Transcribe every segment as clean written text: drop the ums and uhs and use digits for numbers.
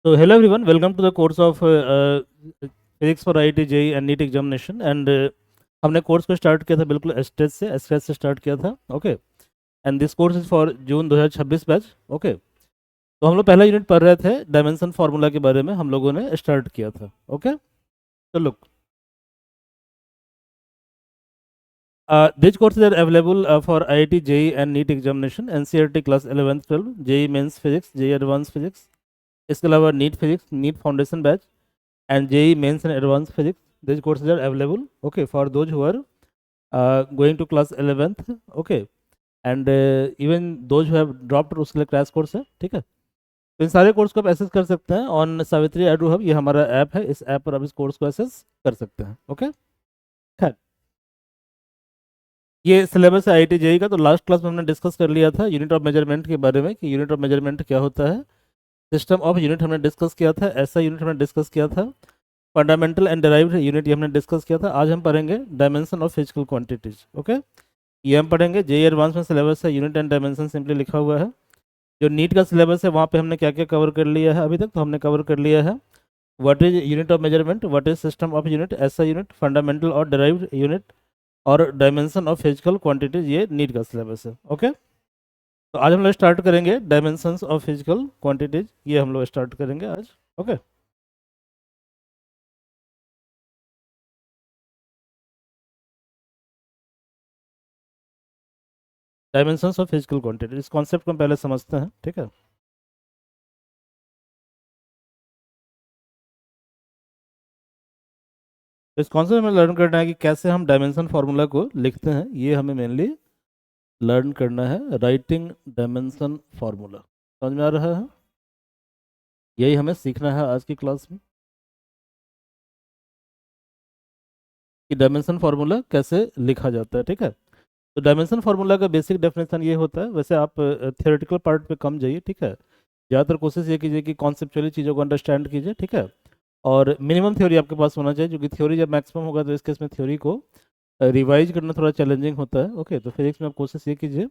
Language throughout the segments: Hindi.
So hello everyone, welcome to the course of physics for IIT JEE and NEET examination and हमने कोर्स को स्टार्ट किया था बिल्कुल एस्ट्रेस से स्टार्ट किया था okay. And this course is for June 2026 batch okay. तो हम लोग पहला यूनिट पढ़ रहे थे डायमेंशन फार्मूला के बारे में हम लोगों ने स्टार्ट किया था ओके। तो look this courses are available for IIT JEE and NEET examination NCERT class 11th 12 JEE Mains physics JEE advance physics, इसके अलावा NEET physics NEET foundation batch and JEE Mains and Advanced Physics. These courses are available, okay, for those who are going to class 11th, okay, and even those who have dropped उसके लिए क्रैश कोर्स है, ठीक है। तो इन सारे कोर्स को आप एक्सेस कर सकते हैं ऑन सावित्री एडू हब, ये हमारा ऐप है, इस ऐप पर आप इस कोर्स को एक्सेस कर सकते हैं ओके। खैर, ये सिलेबस है IIT JEE का। तो लास्ट क्लास में हमने डिस्कस कर लिया था यूनिट ऑफ मेजरमेंट के बारे में कि यूनिट ऑफ मेजरमेंट क्या होता है। सिस्टम ऑफ यूनिट हमने डिस्कस किया था, ऐसा यूनिट हमने डिस्कस किया था। फंडामेंटल एंड डेराइव्ड यूनिट ये हमने डिस्कस किया था। आज हम पढ़ेंगे dimension of physical quantities okay. ये हम पढ़ेंगे JEE एडवांस में सिलेबस है, यूनिट एंड डायमेंशन सिंपली लिखा हुआ है। जो नीट का सिलेबस है वहाँ पे हमने क्या क्या कवर कर लिया है अभी तक, तो हमने कवर कर लिया है what is unit of measurement, what is system of unit, ऐसा यूनिट, फंडामेंटल और डेराइव्ड यूनिट और डायमेंशन ऑफ फिजिकल क्वांटिटीज, ये नीट का सिलेबस है ओके। तो आज हम लोग स्टार्ट करेंगे डायमेंशंस ऑफ फिजिकल क्वांटिटीज, ये हम लोग स्टार्ट करेंगे आज okay. Dimensions of physical quantity, इस कॉन्सेप्ट को हम पहले समझते हैं, ठीक है। तो इस कॉन्सेप्ट में लर्न करना है कि कैसे हम डायमेंशन फार्मूला को लिखते हैं, ये हमें मेनली लर्न करना है। राइटिंग डायमेंशन फार्मूला समझ में आ रहा है, यही हमें सीखना है आज की क्लास में कि डायमेंशन फार्मूला कैसे लिखा जाता है, ठीक है। तो डायमेंशन फार्मूला का बेसिक डेफिनेशन ये होता है, वैसे आप थियोरेटिकल पार्ट पे कम जाइए, ठीक है। ज़्यादातर कोशिश ये कीजिए कि कॉन्सेप्चुअली चीज़ों को अंडरस्टैंड कीजिए, ठीक है। और मिनिमम थ्योरी आपके पास होना चाहिए, क्योंकि थ्योरी जब मैक्सिमम होगा तो इस केस में थ्योरी को रिवाइज करना थोड़ा चैलेंजिंग होता है ओके। तो फिजिक्स में आप कोशिश ये कीजिए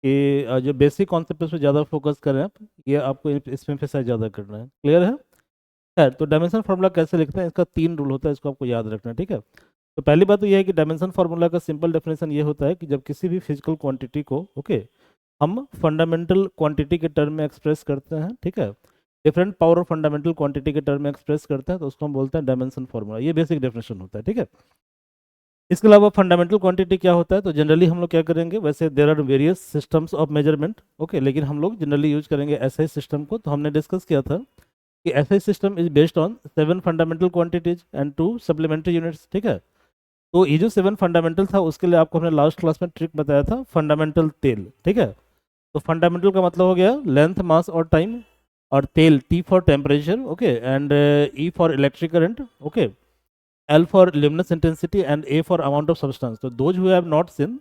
कि जो बेसिक कॉन्सेप्ट है उस पर ज़्यादा फोकस करें आप, ये आपको इसमें एम्फेसाइज ज़्यादा करना है, क्लियर है। खैर, तो डायमेंशन फार्मूला कैसे लिखते हैं, इसका 3 रूल होता है, इसको आपको याद रखना है, ठीक है। तो पहली बात तो यह है कि डायमेंशन फार्मूला का सिंपल डेफिनेशन ये होता है कि जब किसी भी फिजिकल क्वांटिटी को ओके हम फंडामेंटल क्वांटिटी के टर्म में एक्सप्रेस करते हैं, ठीक है, different power of fundamental quantity के टर्म में एक्सप्रेस करते हैं, तो उसको हम बोलते हैं डायमेंशन फार्मूला। ये बेसिक डेफिनेशन होता है, ठीक है। इसके अलावा फंडामेंटल क्वांटिटी क्या होता है, तो जनरली हम लोग क्या करेंगे, वैसे there are various systems of measurement okay, लेकिन हम लोग जनरली यूज करेंगे ऐसे सिस्टम को। तो हमने डिस्कस किया था कि ऐसे system is based on 7 fundamental quantities and 2 supplementary units, ठीक है। तो ये जो 7 फंडामेंटल था उसके लिए आपको हमने लास्ट क्लास में ट्रिक बताया था, फंडामेंटल तेल, ठीक है। तो फंडामेंटल का मतलब हो गया लेंथ, मास और टाइम, और तेल T for temperature okay, and E for electric current okay, L for luminous intensity and A for amount of substance. So those who have not seen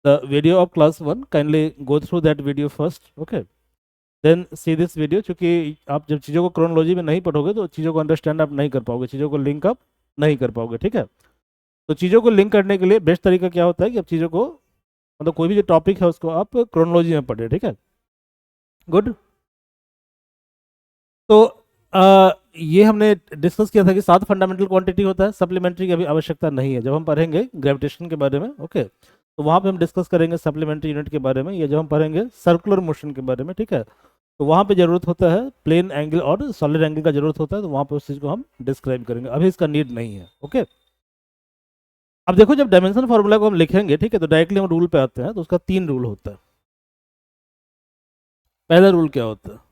the video of class 1, kindly go through that video first. Okay. Then see this video, क्योंकि आप जब चीज़ों को क्रोनोलॉजी में नहीं पढ़ोगे तो चीज़ों को अंडरस्टैंड आप नहीं कर पाओगे, चीज़ों को लिंक अप नहीं कर पाओगे, ठीक है। तो चीज़ों को लिंक करने के लिए बेस्ट तरीका क्या होता है कि आप चीज़ों को, मतलब कोई भी जो टॉपिक है उसको आप क्रोनोलॉजी में पढ़े, ठीक है। गुड। तो ये हमने डिस्कस किया था कि 7 फंडामेंटल क्वांटिटी होता है, सप्लीमेंट्री की अभी आवश्यकता नहीं है। जब हम पढ़ेंगे ग्रेविटेशन के बारे में ओके, तो वहाँ पे हम डिस्कस करेंगे सप्लीमेंट्री यूनिट के बारे में, या जब हम पढ़ेंगे सर्कुलर मोशन के बारे में, ठीक है, तो वहाँ पे जरूरत होता है प्लेन एंगल और सॉलिड एंगल का जरूरत होता है, तो वहाँ पे उस चीज़ को हम डिस्क्राइब करेंगे, अभी इसका नीड नहीं है ओके। अब देखो, जब डायमेंशन फार्मूला को हम लिखेंगे, ठीक है, तो डायरेक्टली हम रूल पे आते हैं। तो उसका 3 रूल होता है। पहला रूल क्या होता है,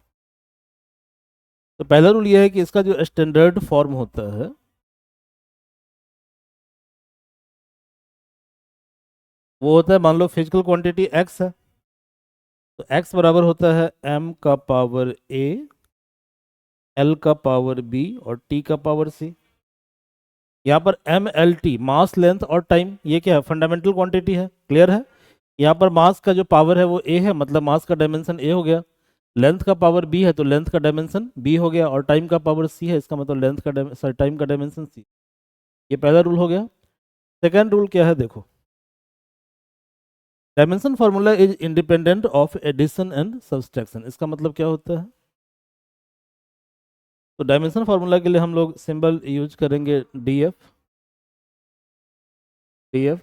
तो पहला रूल यह है कि इसका जो स्टैंडर्ड फॉर्म होता है वो होता है, मान लो फिजिकल क्वांटिटी x है, तो x बराबर होता है m का पावर a, l का पावर b और t का पावर c। यहाँ पर m l t मास, लेंथ और टाइम, ये क्या है, फंडामेंटल क्वांटिटी है, क्लियर है। यहाँ पर मास का जो पावर है वो a है, मतलब मास का डायमेंशन a हो गया। लेंथ का पावर b है, तो लेंथ का डायमेंशन b हो गया। और टाइम का पावर c है, इसका मतलब लेंथ का टाइम का डायमेंशन c। ये पहला रूल हो गया। सेकेंड रूल क्या है, देखो, dimension formula is independent of addition and subtraction. इसका मतलब क्या होता है, तो डायमेंशन फार्मूला के लिए हम लोग सिंबल यूज करेंगे DF। DF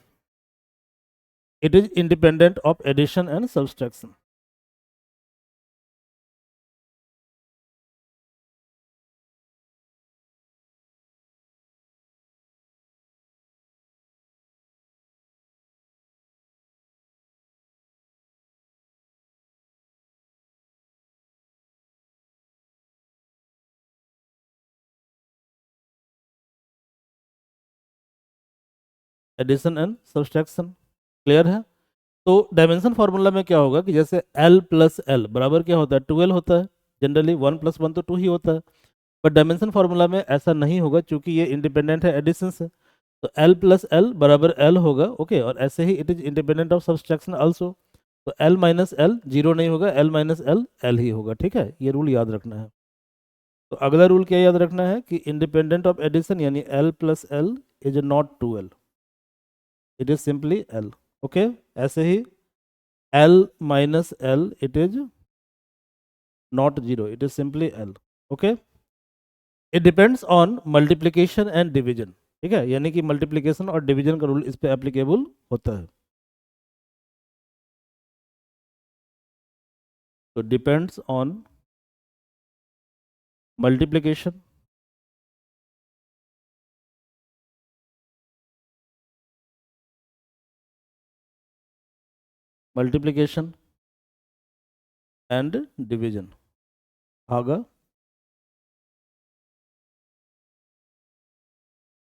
it is independent of addition and subtraction. Addition and subtraction clear है। तो डायमेंशन फार्मूला में क्या होगा कि जैसे L प्लस एल बराबर क्या होता है 2L होता है। जनरली 1 + 1 तो 2 ही होता है। बट डायमेंशन फार्मूला में ऐसा नहीं होगा क्योंकि ये इंडिपेंडेंट है एडिशन से। तो L प्लस एल बराबर L होगा। ओके, और ऐसे ही it is independent of subtraction also. तो L माइनस एल जीरो नहीं होगा, L माइनस एल एल ही होगा। ठीक है, ये रूल याद रखना है। तो अगला रूल क्या याद रखना है कि इंडिपेंडेंट ऑफ एडिशन यानी L plus L is not 2L, it is simply L। Okay, ऐसे ही L minus L it is not zero, it is simply L। Okay, it depends on multiplication and division. ठीक है, यानी कि मल्टीप्लीकेशन और डिवीजन का रूल इस पे एप्लीकेबल होता है। तो depends on multiplication multiplication and division आगा।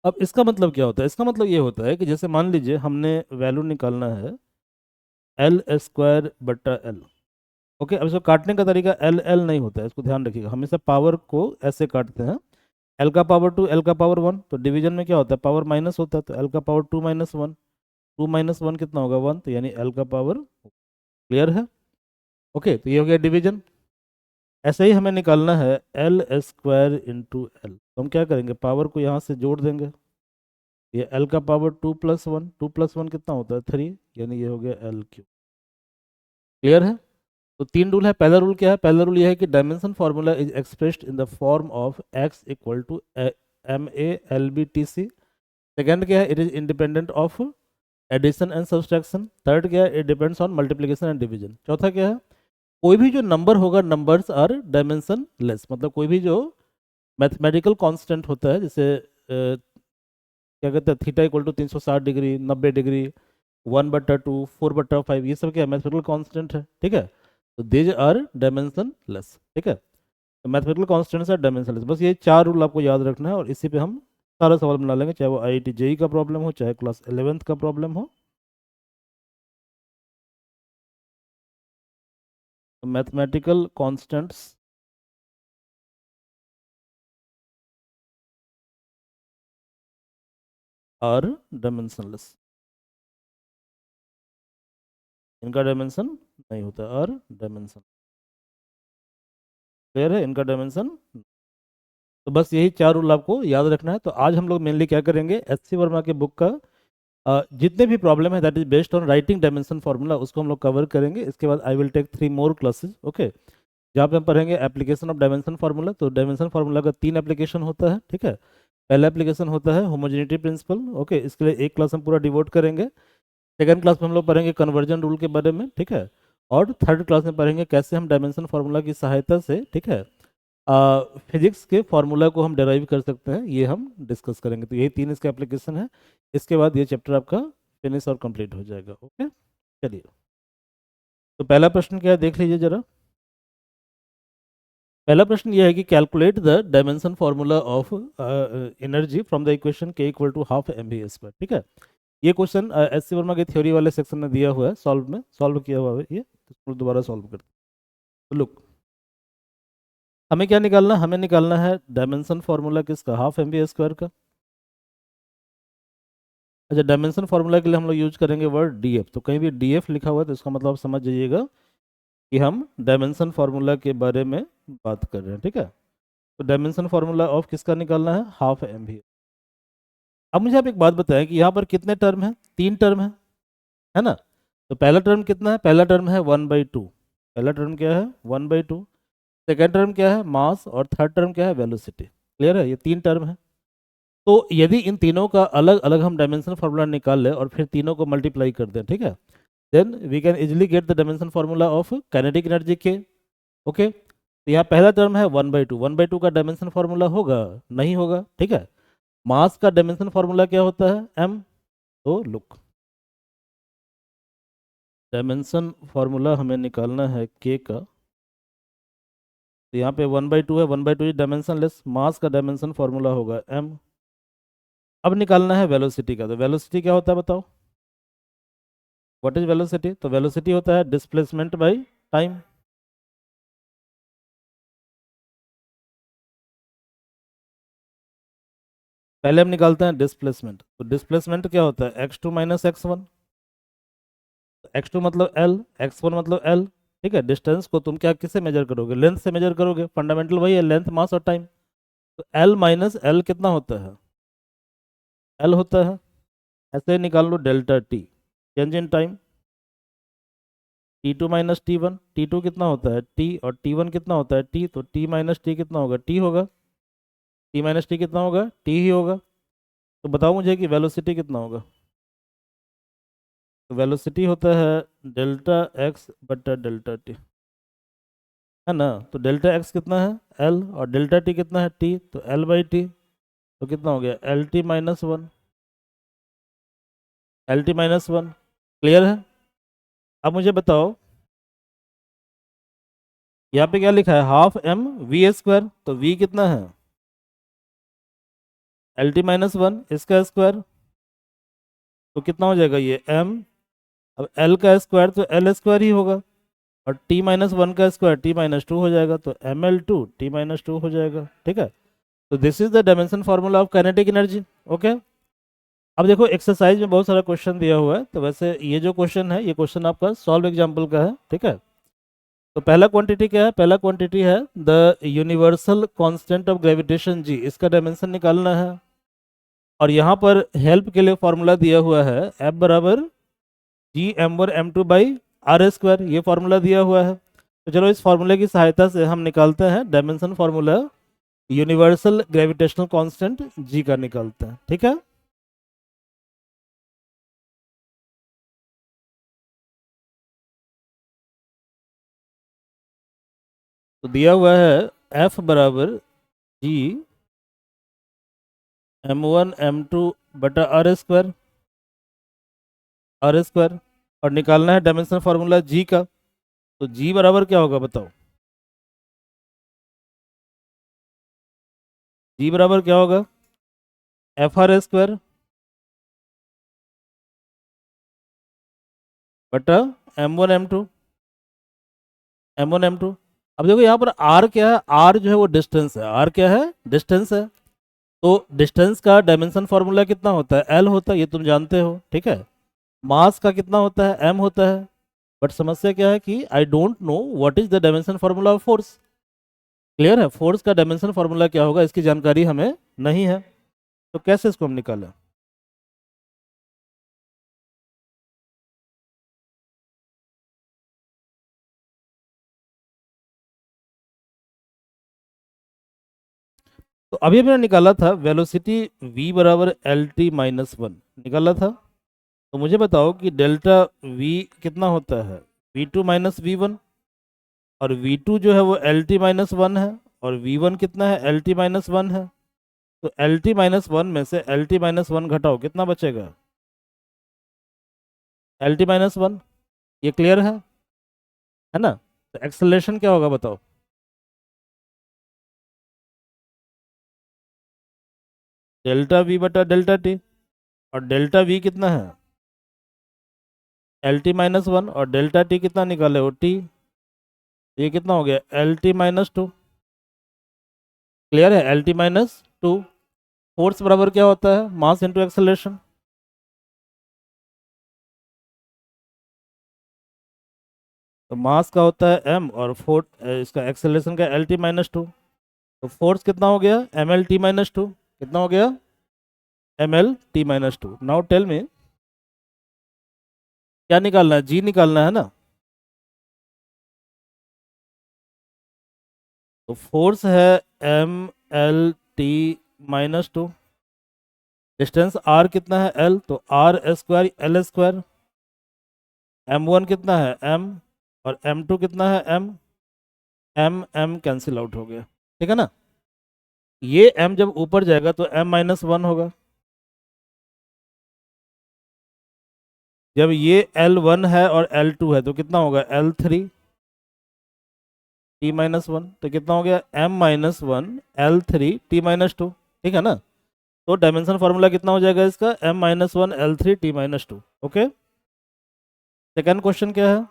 अब इसका मतलब क्या होता है? इसका मतलब ये होता है कि जैसे मान लीजिए हमने वैल्यू निकालना है L²/L। ओके, अब इसको काटने का तरीका L L नहीं होता है, इसको ध्यान रखिएगा। हमेशा पावर को ऐसे काटते हैं, L⁻², L⁻1। तो डिवीजन में क्या होता है? पावर माइनस होता है, तो L⁻2 - 1। 2 - 1 कितना होगा? 1, तो यानी L का पावर। क्लियर है? ओके, तो ये हो गया डिवीजन। ऐसे ही हमें निकालना है L² × L। तो हम क्या करेंगे? पावर को यहाँ से जोड़ देंगे। ये L⁻2 + 1, 2 + 1 कितना होता है? 3, यानी ये हो गया L3। क्लियर है? तो 3 रूल है। पहला रूल क्या है? पहला रूल ये है कि dimension formula is expressed in the form of x = MA/LB/TC। Second क्या है? It is independent of addition and subtraction. Third क्या है? It depends on multiplication and division. चौथा क्या है? कोई भी जो नंबर होगा, नंबर्स आर डायमेंशन लेस। मतलब कोई भी जो मैथमेटिकल कांस्टेंट होता है, जैसे क्या कहते हैं, थीटा = 360 डिग्री, 90 डिग्री, 1/2, 4/5, ये सब क्या मैथमेटिकल कांस्टेंट है। ठीक है, तो दीज आर डायमेंशन लेस। ठीक है, तो mathematical constants are dimensionless. बस ये 4 रूल आपको याद रखना है और इसी पे हम सारा सवाल बना लेंगे, चाहे वो IIT JEE का प्रॉब्लम हो, चाहे क्लास 11th का प्रॉब्लम हो। तो मैथमेटिकल कांस्टेंट्स आर डायमेंशनलेस, इनका डायमेंशन नहीं होता, आर डायमेंशन। क्लियर है? इनका डायमेंशन। तो बस यही 4 रूल आपको याद रखना है। तो आज हम लोग मेनली क्या करेंगे? SC वर्मा के बुक का जितने भी प्रॉब्लम है that is based on writing dimension formula, उसको हम लोग कवर करेंगे। इसके बाद I will take 3 more classes. Okay, जहाँ पे हम पढ़ेंगे एप्लीकेशन ऑफ डायमेंशन फार्मूला। तो डायमेंशन फार्मूला का 3 एप्लीकेशन होता है। ठीक है, पहला एप्लीकेशन होता है होमोजेनिटी प्रिंसिपल। ओके, इसके लिए एक क्लास हम पूरा डिवोट करेंगे। सेकेंड क्लास में हम लोग पढ़ेंगे कन्वर्जन रूल के बारे में। ठीक है, और थर्ड क्लास में पढ़ेंगे कैसे हम डायमेंशन फार्मूला की सहायता से, ठीक है, फिजिक्स के फार्मूला को हम डेराइव कर सकते हैं, ये हम डिस्कस करेंगे। तो यही 3 इसके एप्लीकेशन है। इसके बाद ये चैप्टर आपका फिनिश और कंप्लीट हो जाएगा। ओके, चलिए, तो पहला प्रश्न क्या है देख लीजिए जरा। पहला प्रश्न ये है कि calculate the dimension formula of energy from the equation K = ½ mv²। ठीक है, ये क्वेश्चन SC वर्मा के थ्योरी वाले सेक्शन में दिया हुआ है, सॉल्व किया हुआ है ये। तो इसको दोबारा सॉल्व करते हैं। तो लुक, हमें क्या निकालना? हमें निकालना है डायमेंशन फार्मूला किसका? ½ mv² का। अच्छा, डायमेंशन फार्मूला के लिए हम लोग यूज करेंगे वर्ड DF। तो कहीं भी DF लिखा हुआ है तो इसका मतलब आप समझ जाइएगा कि हम डायमेंशन फार्मूला के बारे में बात कर रहे हैं। ठीक है, तो डायमेंशन फार्मूला ऑफ किसका निकालना है? ½ mv। अब मुझे आप एक बात बताएं कि यहाँ पर कितने टर्म हैं? 3 टर्म है ना? तो पहला टर्म कितना है? पहला टर्म है 1/2। पहला टर्म क्या है? 1/2। सेकेंड टर्म क्या है, मास, और थर्ड टर्म क्या है, वेलोसिटी। क्लियर है, ये तीन टर्म है। तो यदि इन तीनों का अलग अलग हम डायमेंशन फार्मूला निकाल लें और फिर तीनों को मल्टीप्लाई कर दें, ठीक है, then we can easily get the dimension formula of kinetic energy के। ओके, तो यहाँ पहला टर्म है 1/2, 1/2 का डायमेंशन फार्मूला होगा, नहीं होगा, ठीक है। मास का डायमेंशन फार्मूला क्या होता है, m। तो लुक, डायमेंशन फार्मूला हमें निकालना है k का। तो यहाँ पे 1/2 है, 1/2 डायमेंशन लेस, मास का डायमेंशन फार्मूला होगा m। अब निकालना है वेलोसिटी का। तो वेलोसिटी क्या होता है बताओ, व्हाट इज वेलोसिटी? तो वेलोसिटी होता है डिस्प्लेसमेंट बाय टाइम। पहले हम निकालते हैं डिस्प्लेसमेंट। तो डिस्प्लेसमेंट क्या होता है, x2 माइनस x1। x2 मतलब l, x1 मतलब l। ठीक है, डिस्टेंस को तुम क्या किससे मेजर करोगे, लेंथ से मेजर करोगे, फंडामेंटल वही है, लेंथ मास और टाइम। तो l माइनस l कितना होता है, l होता है। ऐसे निकाल लो delta t, change in time. T2 minus T1, T2 कितना होता है t, और T1 कितना होता है t, तो t माइनस t कितना होगा, t होगा। t माइनस t कितना होगा, t ही होगा। तो बताओ मुझे कि वेलोसिटी कितना होगा। तो वेलोसिटी होता है डेल्टा x बटा डेल्टा t, है ना। तो डेल्टा x कितना है, l, और डेल्टा t कितना है, t, तो l/t। तो कितना हो गया, LT-1, LT-1। क्लियर है। अब मुझे बताओ, यहाँ पे क्या लिखा है, हाफ m v²। तो v कितना है, LT-1 इसका स्क्वायर। तो कितना हो जाएगा ये m। अब l का स्क्वायर तो l स्क्वायर ही होगा, और t-1 का स्क्वायर t-2 हो जाएगा, तो ml2 t-2 हो जाएगा, ठीक है। तो this is the dimension formula of kinetic energy. Okay, अब देखो एक्सरसाइज में बहुत सारा क्वेश्चन दिया हुआ है, तो वैसे ये जो क्वेश्चन है, ये क्वेश्चन आपका सॉल्व एग्जाम्पल का है, ठीक है। तो पहला क्वांटिटी क्या है, पहला क्वांटिटी है the universal constant of gravitation G, इसका डायमेंशन निकालना है। और यहाँ पर हेल्प के लिए फॉर्मूला दिया हुआ है F बराबर G m1m2/r², ये फॉर्मूला दिया हुआ है। तो चलो इस फॉर्मूले की सहायता से हम निकालते हैं dimension formula universal gravitational constant जी का निकालते हैं, ठीक है। तो दिया हुआ है F बराबर G m1m2/r², r², और निकालना है डायमेंशन फार्मूला जी का। तो जी बराबर क्या होगा बताओ, जी बराबर क्या होगा, FR² बटा m1m2, m1m2। अब देखो यहाँ पर r क्या है, r जो है वो डिस्टेंस है, r क्या है, डिस्टेंस है। तो डिस्टेंस का डायमेंशन फार्मूला कितना होता है, l होता है, ये तुम जानते हो, ठीक है। मास का कितना होता है, m होता है। बट समस्या क्या है कि I don't know what is the dimension formula of force. Clear है, फोर्स का डायमेंशन फार्मूला क्या होगा, इसकी जानकारी हमें नहीं है। तो कैसे इसको हम निकालें। तो अभी मैंने निकाला था वेलोसिटी v बराबर LT-1 निकाला था। तो मुझे बताओ कि डेल्टा v कितना होता है, v2 - v1। और v2 जो है वो LT-1 है, और v1 कितना है, LT-1 है। तो LT-1 में से LT-1 घटाओ, कितना बचेगा, LT-1। ये क्लियर है ना। तो एक्सेलरेशन क्या होगा बताओ, डेल्टा v बटा डेल्टा t। और डेल्टा v कितना है, LT-1, और डेल्टा t कितना निकाले हो, t। ये कितना हो गया, LT-2। क्लियर है, LT-2। फोर्स बराबर क्या होता है, मास इंटू एक्सेलरेशन। तो मास का होता है m, और इसका एक्सेलरेशन का LT-2। तो फोर्स कितना हो गया, MLT-2। कितना हो गया, MLT-2। नाउ टेल मी, क्या निकालना है, जी निकालना है ना। तो फोर्स है mL/t-2, डिस्टेंस r कितना है l, तो r² l², m1 कितना है m, और m2 कितना है m, m कैंसिल आउट हो गया, ठीक है ना। ये m जब ऊपर जाएगा तो m-1 होगा, जब ये L1 है और L2 है तो कितना होगा L3 t-1, तो कितना हो गया m-1 L3 t-2, ठीक है ना। तो डायमेंशन फार्मूला कितना हो जाएगा इसका, m-1 L3 t-2। Okay, second question क्या है।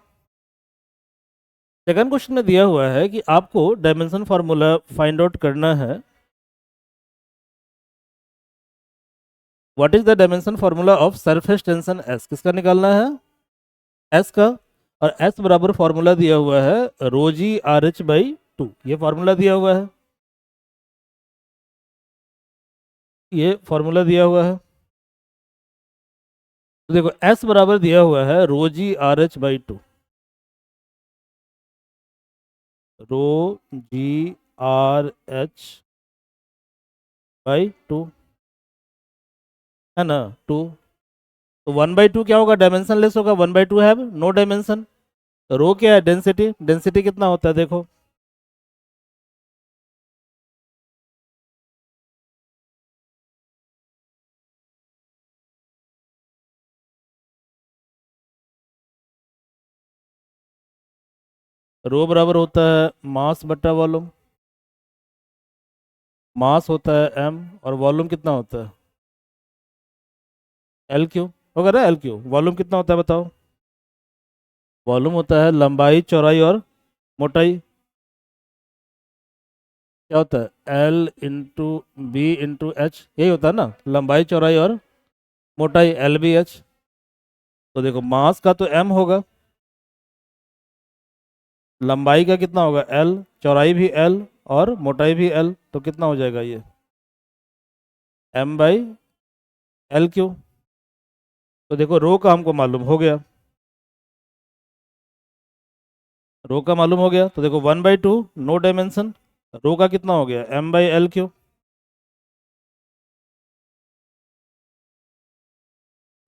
सेकंड क्वेश्चन में दिया हुआ है कि आपको डायमेंशन फार्मूला फाइंड आउट करना है। What is the dimension formula of surface tension S, किसका निकालना है, S का। और S बराबर फार्मूला दिया हुआ है ρg/h/2, ये फार्मूला दिया हुआ है, ये फार्मूला दिया हुआ है। तो देखो S बराबर दिया हुआ है ρg/h/2, ρg/h/2 है ना, 2। तो 1/2 क्या होगा, डायमेंशन लेस होगा, 1/2 है नो डायमेंशन। रो क्या है, डेंसिटी, डेंसिटी कितना होता है देखो, रो बराबर होता है मास बटा वॉल्यूम, मास होता है m, और वॉल्यूम कितना होता है L3 होगा ना, L3। वॉल्यूम कितना होता है बताओ, वॉल्यूम होता है लंबाई चौड़ाई और मोटाई, क्या होता है L/B/H, यही होता है ना, लंबाई चौड़ाई और मोटाई LBH। तो देखो मास का तो m होगा, लंबाई का कितना होगा L, चौड़ाई भी L और मोटाई भी L, तो कितना हो जाएगा ये m/L3। तो देखो रो का हमको मालूम हो गया, रो का मालूम हो गया, तो देखो 1/2 नो डायमेंशन, रो का कितना हो गया m/L3,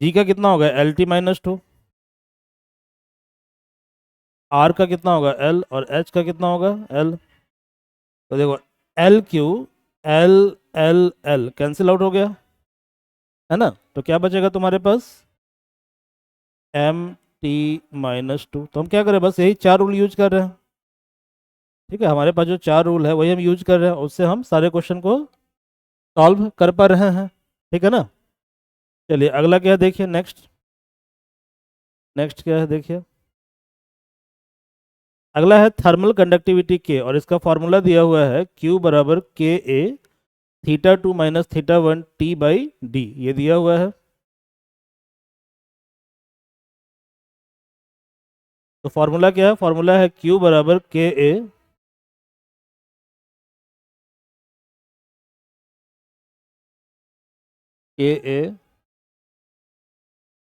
जी का कितना होगा L/t-2, R का कितना होगा L, और H का कितना होगा L। तो देखो L/Q L कैंसिल आउट हो गया, है ना। तो क्या बचेगा तुम्हारे पास m/t-2। तो हम क्या करें, बस यही चार रूल यूज कर रहे हैं, ठीक है। हमारे पास जो चार रूल है वही हम यूज कर रहे हैं, उससे हम सारे क्वेश्चन को सॉल्व कर पा रहे हैं, ठीक है ना। चलिए अगला क्या है देखिए, नेक्स्ट, नेक्स्ट क्या है देखिए। अगला है थर्मल कंडक्टिविटी के, और इसका फॉर्मूला दिया हुआ है Q बराबर Ka (θ2 - θ1 T/d), ये दिया हुआ है। तो फॉर्मूला क्या है, फॉर्मूला है Q बराबर Ka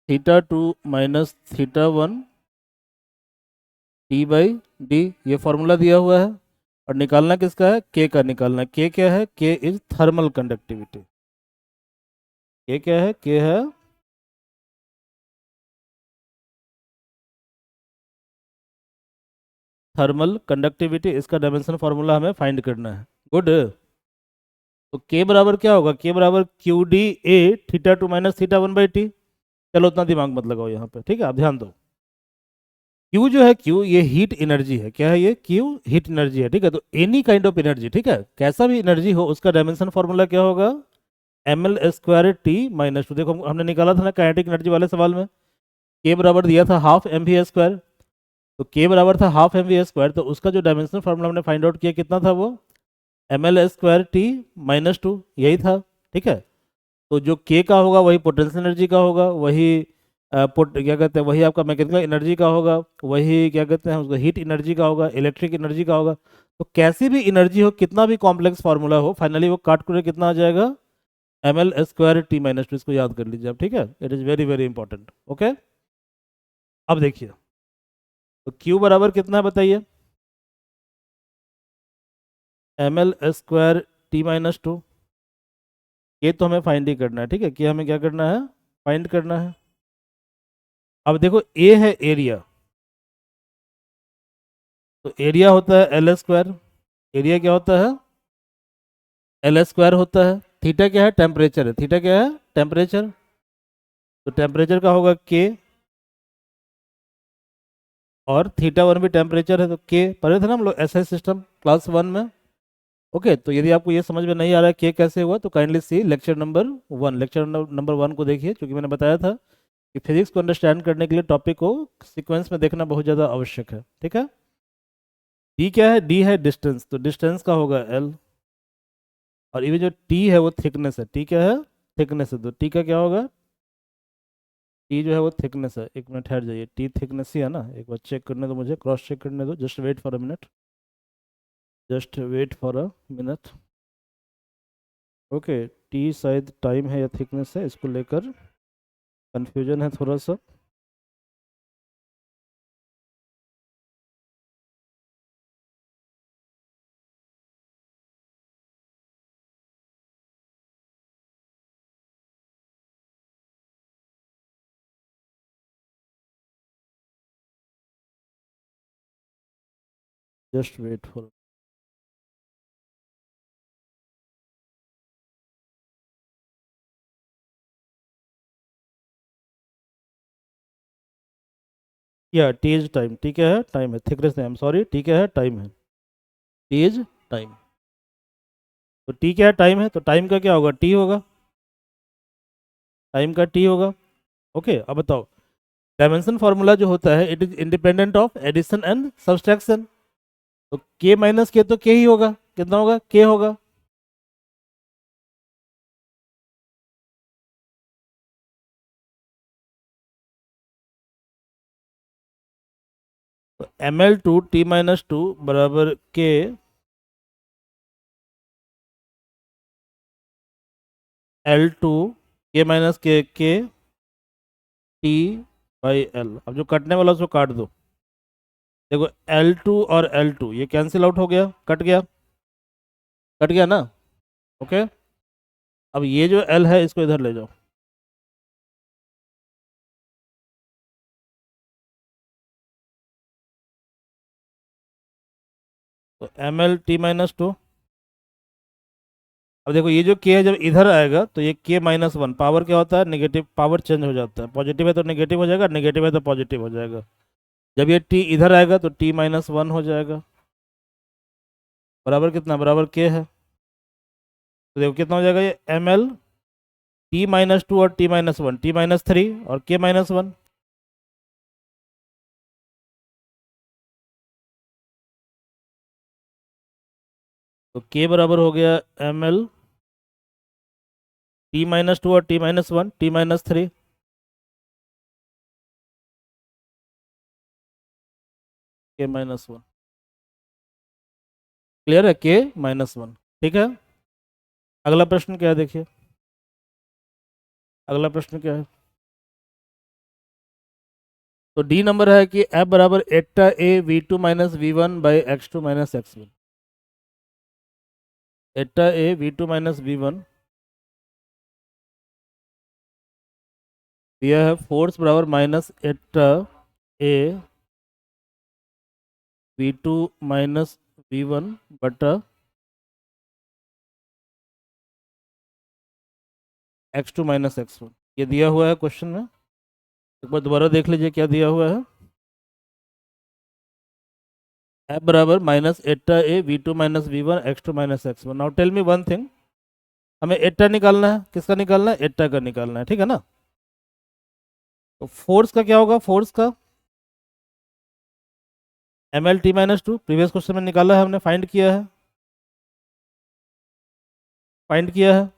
(θ2 - θ1 T/d, ये फॉर्मूला दिया हुआ है। और निकालना किसका है, के का निकालना। के क्या है, के इज थर्मल कंडक्टिविटी, के क्या है, के है थर्मल कंडक्टिविटी, इसका डायमेंशन फार्मूला हमें फाइंड करना है। गुड। तो के बराबर क्या होगा, के बराबर QD(A)(θ2 - θ1/t)। चलो उतना दिमाग मत लगाओ यहाँ पे, ठीक है, आप ध्यान दो। Q जो है, Q ये हीट एनर्जी है, क्या है ये, Q हीट एनर्जी है, ठीक है। तो एनी काइंड ऑफ एनर्जी, ठीक है, कैसा भी एनर्जी हो उसका डायमेंशन फार्मूला क्या होगा, mL²T-2। देखो हमने निकाला था ना काइनेटिक एनर्जी वाले सवाल में, के बराबर दिया था हाफ mv², तो के बराबर था हाफ mv², तो उसका जो डायमेंशनल फार्मूला हमने फाइंड आउट किया कितना था, वो mL²T-2, यही था, ठीक है। तो जो के का होगा वही पोटेंशियल एनर्जी का होगा, वही क्या कहते हैं, वही आपका मैकेनिकल एनर्जी का होगा, वही क्या कहते हैं उसको हीट एनर्जी का होगा, इलेक्ट्रिक एनर्जी का होगा। तो कैसी भी एनर्जी हो, कितना भी कॉम्प्लेक्स फार्मूला हो, फाइनली वो काट कर कितना आ जाएगा mL²T-2। इसको याद कर लीजिए आप, ठीक है, it is very very important. Okay, अब देखिए, तो Q बराबर कितना है बताइए, ml² t-2। ये तो हमें फाइंड ही करना है, ठीक है, कि हमें क्या करना है, फाइंड करना है। अब देखो ए है एरिया, तो एरिया होता है L²। एरिया क्या होता है, L² होता है। थीटा क्या है, टेम्परेचर है। थीटा क्या है, टेम्परेचर। तो टेम्परेचर का होगा के, और थीटा 1 भी टेम्परेचर है, तो के पढ़े थे ना हम लोग एसआई सिस्टम क्लास 1 में। ओके, तो यदि आपको ये समझ में नहीं आ रहा है के कैसे हुआ, तो kindly see lecture number 1। Lecture number 1 को देखिए, क्योंकि मैंने बताया था कि फिजिक्स को अंडरस्टैंड करने के लिए टॉपिक को सीक्वेंस में देखना बहुत ज़्यादा आवश्यक है, ठीक है। डी क्या है, डी है डिस्टेंस, तो डिस्टेंस का होगा एल। और ये जो टी है वो थिकनेस है। टी क्या है, थिकनेस है, तो टी का क्या होगा, टी जो है वो थिकनेस है। एक मिनट ठहर जाइए, टी थिकनेस ही है ना, एक बार चेक करने दो मुझे, क्रॉस चेक करने दो, just wait for a minute, just wait for a minute. Okay, T शायद टाइम है या थिकनेस है, इसको लेकर कंफ्यूजन है थोड़ा सा। जस्ट वेट फॉर, या टी इज टाइम, टी क्या है, टाइम है, थिकनेस नहीं, आई एम सॉरी, टी क्या है, टाइम है, टी इज टाइम। तो टी क्या है, टाइम है, तो टाइम का क्या होगा, टी होगा, टाइम का टी होगा। ओके, अब बताओ, डायमेंशन फार्मूला जो होता है it is independent of addition and subtraction. तो के माइनस के तो के ही होगा, कितना होगा, के होगा। तो ml/t-2 बराबर के L2 के माइनस के टी बाई एल। अब जो कटने वाला उसको काट दो। देखो L2 और L2 ये कैंसिल आउट हो गया, कट गया, कट गया ना। ओके, अब ये जो L है इसको इधर ले जाओ। तो ml/t-2। अब देखो ये जो k है जब इधर आएगा तो ये k-1, पावर क्या होता है, नेगेटिव, पावर चेंज हो जाता है, पॉजिटिव है तो नेगेटिव हो जाएगा, नेगेटिव है तो पॉजिटिव हो जाएगा। जब ये t इधर आएगा तो t-1 हो जाएगा, बराबर कितना, बराबर k है। तो देखो कितना हो जाएगा ये ml/t-2 और t-1, t-3 और k-1। तो k बराबर हो गया ml/t-2 और t-1, t-3, k-1। क्लियर है, k-1, ठीक है। अगला प्रश्न क्या है, देखिए अगला प्रश्न क्या है। तो डी नंबर है कि एफ बराबर एटा A v2 - v1/x2 - x1। Etah A v2 - v1 दिया है, फोर्स बराबर minus eta A v2 - v1/x2 - x1। ये दिया हुआ है क्वेश्चन में, एक बार दोबारा देख लीजिए क्या दिया हुआ है। एफ बराबर minus eta A v2 - v1/x2 - x1। Now tell me one thing, हमें एटा निकालना है, किसका निकालना है, एटा का निकालना है, ठीक है ना। तो फोर्स का क्या होगा, फोर्स का ml/t-2, प्रीवियस क्वेश्चन में निकाला है हमने, फाइंड किया है, फाइंड किया है।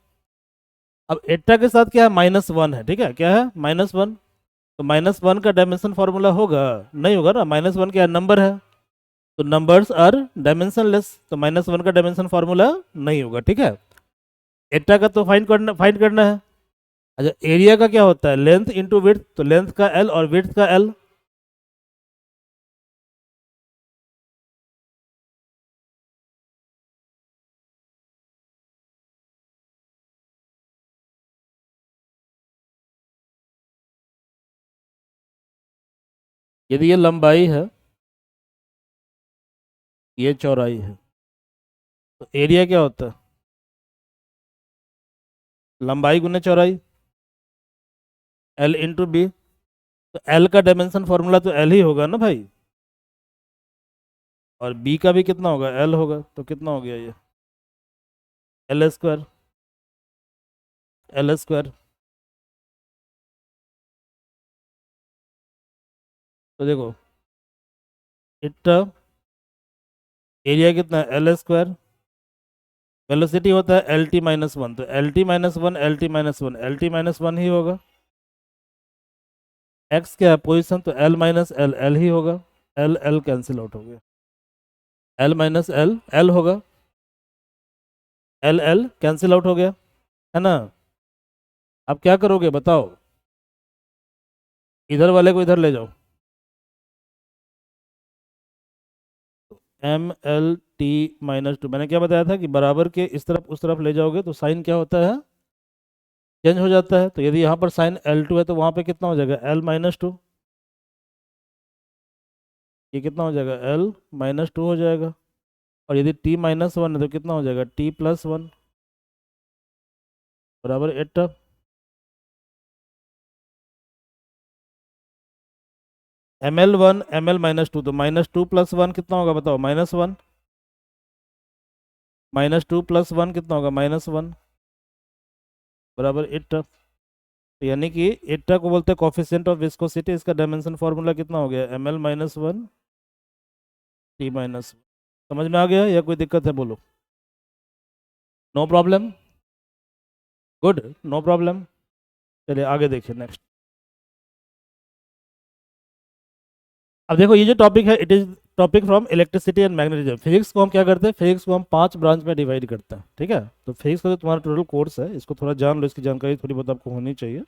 अब एटा के साथ क्या है, -1 है, ठीक है, क्या है, -1। तो -1 का डायमेंशन फार्मूला होगा, नहीं होगा ना, -1 क्या नंबर है, तो नंबर्स आर डायमेंशनलेस, तो -1 का डायमेंशन फार्मूला नहीं होगा, ठीक है। एटा का तो फाइंड करना है। अच्छा, एरिया का क्या होता है, लेंथ इंटू विड्थ, तो लेंथ का एल और विड्थ का एल। यदि ये लंबाई है, ये चौड़ाई है, तो एरिया क्या होता है? लंबाई गुने चौड़ाई, एल इंटू बी। तो एल का डायमेंशन फॉर्मूला तो एल ही होगा ना भाई, और बी का भी कितना होगा? एल होगा। तो कितना हो गया ये? L square, L square. तो देखो इतना एरिया कितना है? L square. वेलोसिटी होता है एल टी माइनस वन, तो L T minus one, L T minus one, L T minus one ही होगा। एक्स क्या है? पोजिशन, तो एल माइनस एल, एल ही होगा। एल एल कैंसिल आउट हो गया, एल माइनस एल, एल होगा। एल एल कैंसिल आउट हो गया, है ना? अब क्या करोगे बताओ? इधर वाले को इधर ले जाओ, M L T minus two. मैंने क्या बताया था कि बराबर के इस तरफ उस तरफ ले जाओगे तो साइन क्या होता है? चेंज हो जाता है। तो यदि यहाँ पर साइन एल टू है तो वहाँ पे कितना हो जाएगा? L minus two. ये कितना हो जाएगा? एल माइनस टू हो जाएगा। और यदि टी माइनस वन है तो कितना हो जाएगा? टी प्लस वन बराबर एट। M L one, M L minus two, तो माइनस टू प्लस वन कितना होगा बताओ? Minus one. Minus two plus one कितना होगा? माइनस वन बराबर एट। तो यानी कि एट्टा को बोलते हैं कोफिशिएंट ऑफ विस्कोसिटी। इसका डायमेंशन फॉर्मूला कितना हो गया? M L minus one T minus. समझ में आ गया या कोई दिक्कत है? बोलो। No problem, good, no problem. चलिए आगे देखिए नेक्स्ट। अब देखो ये जो टॉपिक है, it is topic from electricity and magnetism. Physics को हम क्या करते हैं? फिजिक्स को हम 5 ब्रांच में डिवाइड करते हैं, ठीक है? तो फिजिक्स का जो तुम्हारा टोटल कोर्स है, इसको थोड़ा जान लो, इसकी जानकारी थोड़ी बहुत आपको होनी चाहिए।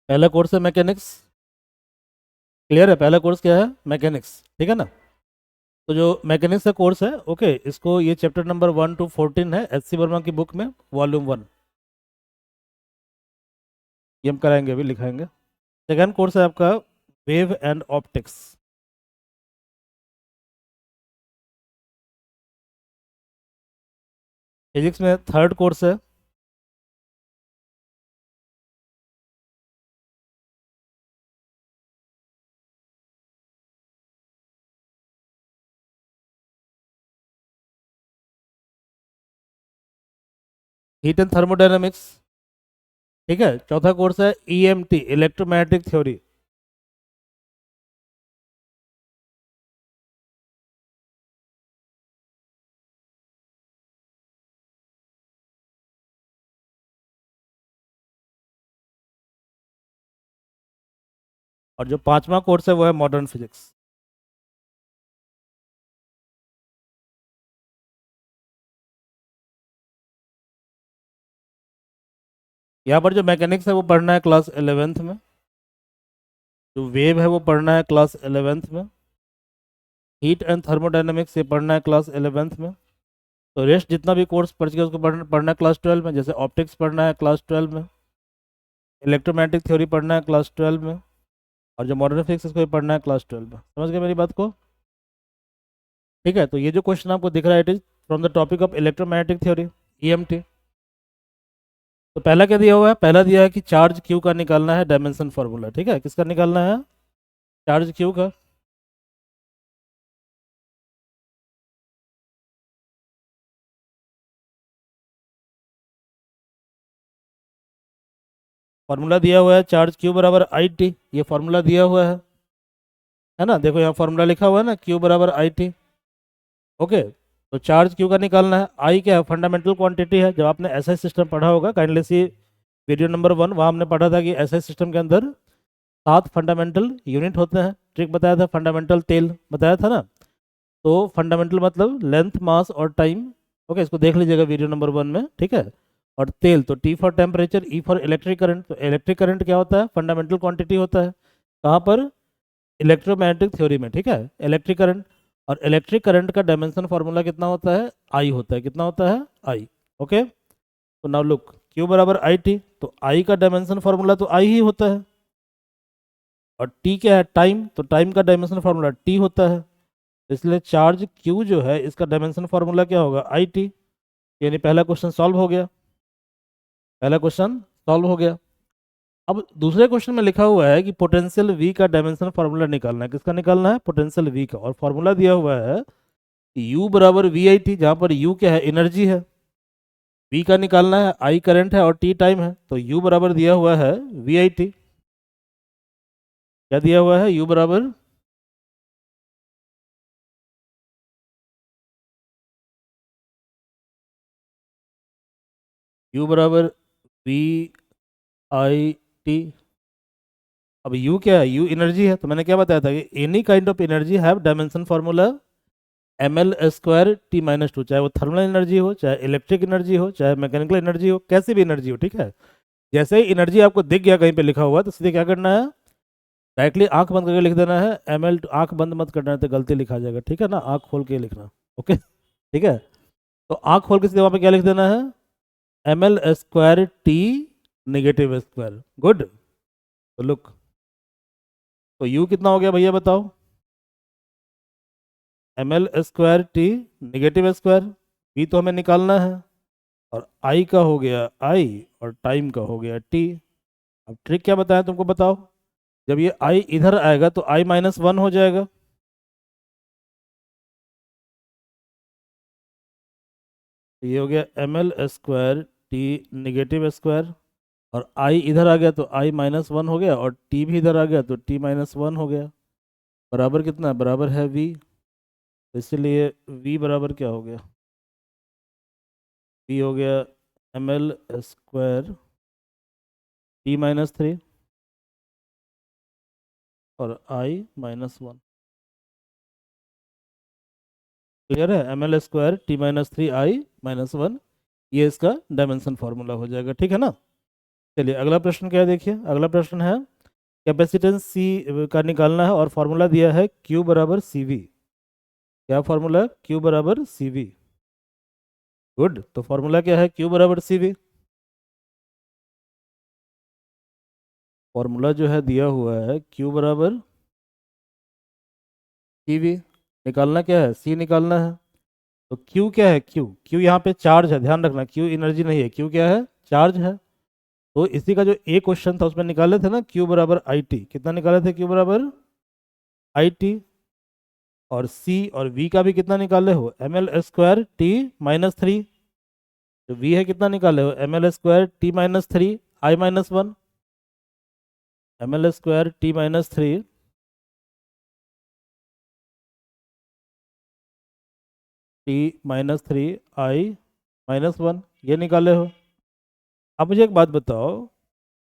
पहला कोर्स है मैकेनिक्स, क्लियर है? पहला कोर्स क्या है? मैकेनिक्स, ठीक है ना? तो जो मैकेनिक्स का कोर्स है, ओके, इसको ये चैप्टर नंबर 1 to 14 है एच सी वर्मा की बुक में, वॉल्यूम 1। ये हम कराएंगे, अभी लिखाएंगे। सेकेंड कोर्स है आपका वेव एंड ऑप्टिक्स। फिजिक्स में थर्ड कोर्स है हीट एंड थर्मोडायनामिक्स, ठीक है? चौथा कोर्स है ईएमटी, इलेक्ट्रोमैग्नेटिक थ्योरी। और जो पांचवा कोर्स है वो है मॉडर्न फिजिक्स। यहाँ पर जो मैकेनिक्स है वो पढ़ना है क्लास 11th में, जो वेव है वो पढ़ना है क्लास 11th में, हीट एंड थर्मोडायनामिक्स ये पढ़ना है क्लास 11th में। तो रेस्ट जितना भी कोर्स पढ़ चुके उसको पढ़ना है क्लास 12 में। जैसे ऑप्टिक्स पढ़ना है क्लास 12 में, इलेक्ट्रोमैग्नेटिक थ्योरी पढ़ना है क्लास 12 में, और जो मॉडर्न फिजिक्स इसको भी पढ़ना है क्लास 12 में। समझ गए मेरी बात को? ठीक है, तो ये जो क्वेश्चन आपको दिख रहा है, it is from the topic of electromagnetic theory, EMT. तो पहला क्या दिया हुआ है? पहला दिया है कि चार्ज क्यू का निकालना है डायमेंशन फॉर्मूला, ठीक है? किसका निकालना है? चार्ज क्यू का। फॉर्मूला दिया हुआ है चार्ज क्यू बराबर आई टी, ये फॉर्मूला दिया हुआ है ना? देखो यहाँ फॉर्मूला लिखा हुआ है ना, क्यू बराबर आई टी। ओके, तो चार्ज क्यू का निकालना है। आई क्या है? फंडामेंटल क्वांटिटी है। जब आपने एसआई सिस्टम पढ़ा होगा, काइंडली सी वीडियो नंबर 1, वहाँ हमने पढ़ा था कि एसआई सिस्टम के अंदर 7 फंडामेंटल यूनिट होते हैं। ट्रिक बताया था, फंडामेंटल तेल बताया था ना? तो फंडामेंटल मतलब लेंथ, मास और टाइम। ओके, इसको देख लीजिएगा वीडियो नंबर 1 में, ठीक है? और तेल, तो T for temperature, E for electric current. तो इलेक्ट्रिक करंट क्या होता है? फंडामेंटल क्वांटिटी होता है। कहाँ पर? इलेक्ट्रोमैग्नेटिक थ्योरी में, ठीक है? Electric current. और इलेक्ट्रिक करंट का डायमेंशन फार्मूला कितना होता है, आई होता है, कितना होता है, आई। ओके, तो नाउ लुक, क्यू बराबर आई टी, तो आई का डायमेंशन फार्मूला तो आई ही होता है, और टी क्या है, टाइम, तो टाइम का डायमेंशन फार्मूला टी होता है, इसलिए चार्ज क्यू जो है इसका डायमेंशन फार्मूला क्या होगा, आई टी। यानी पहला क्वेश्चन सॉल्व हो गया, पहला क्वेश्चन सॉल्व हो गया। अब दूसरे क्वेश्चन में लिखा हुआ है कि पोटेंशियल वी का डायमेंशन फार्मूला निकालना है, किसका निकालना है, पोटेंशियल वी का, और फार्मूला दिया हुआ है यू बराबर वी आई टी, जहाँ पर यू क्या है, एनर्जी है, वी का निकालना है, आई करंट है और टी टाइम है, तो यू बराबर दिया हुआ है वी आई टी। क्या दिया हुआ है, यू बराबर, यू बराबर वी आई टी। अब यू क्या है, यू एनर्जी है, तो मैंने क्या बताया था कि any kind of energy have dimension formula M L square T minus two, चाहे वो थर्मल एनर्जी हो, चाहे इलेक्ट्रिक एनर्जी हो, चाहे मैकेनिकल एनर्जी हो, कैसी भी एनर्जी हो, ठीक है। जैसे ही एनर्जी आपको दिख गया कहीं पे लिखा हुआ, तो सीधे क्या करना है, डायरेक्टली आंख बंद करके लिख देना है एम एल, आंख बंद मत करना है तो गलती लिखा जाएगा, ठीक है ना, आंख खोल के लिखना। ओके, ठीक है, तो आंख खोल के सीधे वहाँ पे क्या लिख देना है, M L square T negative square. Good, तो लुक, तो यू कितना हो गया भैया बताओ, M L square T negative square, V तो हमें निकालना है, और आई का हो गया आई, और टाइम का हो गया टी। अब ट्रिक क्या बताया तुमको, बताओ, जब ये आई इधर आएगा तो आई माइनस वन हो जाएगा, तो ये हो गया M L square T negative square, और आई इधर आ गया तो आई माइनस वन हो गया, और टी भी इधर आ गया तो टी माइनस वन हो गया, बराबर कितना, बराबर है वी, तो इसलिए वी बराबर क्या हो गया, वी हो गया M L square T minus three और आई माइनस वन। क्लियर है, M L square T minus three I minus one, ये इसका डायमेंशन फार्मूला हो जाएगा, ठीक है ना। चलिए अगला प्रश्न क्या है, देखिए अगला प्रश्न है कैपेसिटेंस सी का निकालना है, और फार्मूला दिया है क्यू बराबर सी वी। क्या फार्मूला है, क्यू बराबर सी वी। गुड, तो फार्मूला क्या है, क्यू बराबर सी वी, फार्मूला जो है दिया हुआ है क्यू बराबर सी वी, निकालना क्या है, सी निकालना है, तो क्यू क्या है, क्यू, क्यू यहाँ पे चार्ज है, ध्यान रखना, क्यू एनर्जी नहीं है, क्यू क्या है, चार्ज है। तो इसी का जो एक क्वेश्चन था उसमें निकाले थे ना, क्यू बराबर आई टी, कितना निकाले थे, क्यू बराबर आई टी, और सी और वी का भी कितना निकाले हो, M L square T minus three, तो वी है कितना निकाले हो, M L square T minus three I minus one, M L square T minus three T minus three I minus one, ये निकाले हो। अब मुझे एक बात बताओ,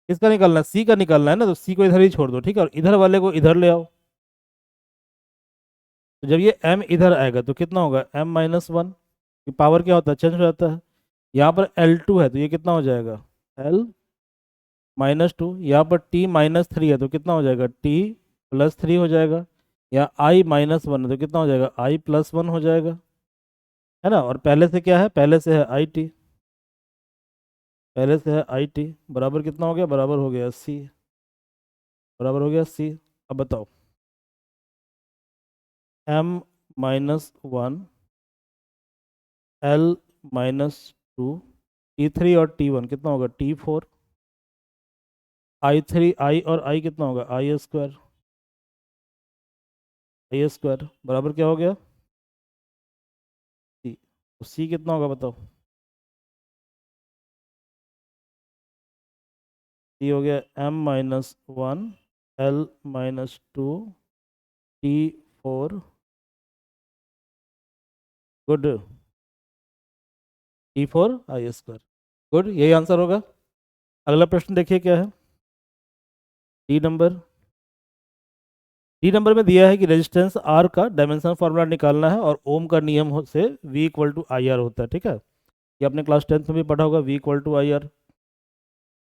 किसका निकालना है, सी का निकालना है ना, तो सी को इधर ही छोड़ दो, ठीक है, और इधर वाले को इधर ले आओ, तो जब ये m इधर आएगा तो कितना होगा, m माइनस वन, पावर क्या होता है, चेंज हो जाता है, यहाँ पर L2 है तो ये कितना हो जाएगा, L माइनस टू, यहाँ पर t माइनस थ्री है तो कितना हो जाएगा, t प्लस थ्री हो जाएगा, या i माइनस वन है तो कितना हो जाएगा, i प्लस वन हो जाएगा, है ना, और पहले से क्या है, पहले से है आई टी, पहले से है आई टी, बराबर कितना हो गया, बराबर हो गया सी, बराबर हो गया सी। अब बताओ, m minus one, L minus two, T3 और T1 कितना होगा, T4, I3 I और I कितना होगा, आई स्क्वायर, आई स्क्वायर बराबर क्या हो गया, सी, तो सी कितना होगा बताओ, सी हो गया m minus one, L minus two, T4, good, T4 आई स्क्वायर, गुड, यही आंसर होगा। अगला प्रश्न देखिए क्या है, डी नंबर, डी नंबर में दिया है कि रेजिस्टेंस आर का डायमेंशन फार्मूला निकालना है, और ओम का नियम से V equal to I R होता है, ठीक है, ये आपने क्लास 10th में भी पढ़ा होगा, V equal to I R.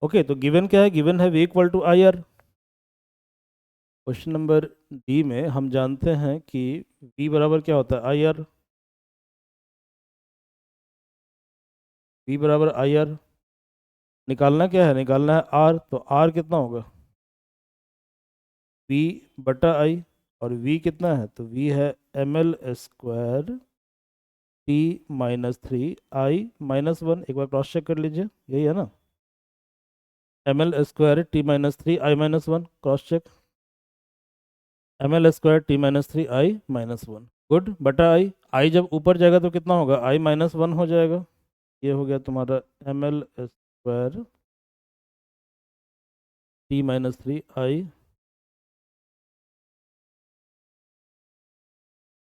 Okay, तो गिवन क्या है, गिवन है V equal to I R, question number D में हम जानते हैं कि v बराबर क्या होता है, आई आर। v बराबर आई आर। निकालना क्या है, निकालना है r। तो r कितना होगा, v बटा आई। और v कितना है, तो v है ml square t minus 3 i-1। एक बार क्रॉस चेक कर लीजिए, यही है ना, ml square t minus 3 i-1। Cross check, ml square t minus 3 i-1। Good, बटा आई। आई जब ऊपर जाएगा तो कितना होगा, i-1 हो जाएगा। ये हो गया तुम्हारा ml square t minus 3 i।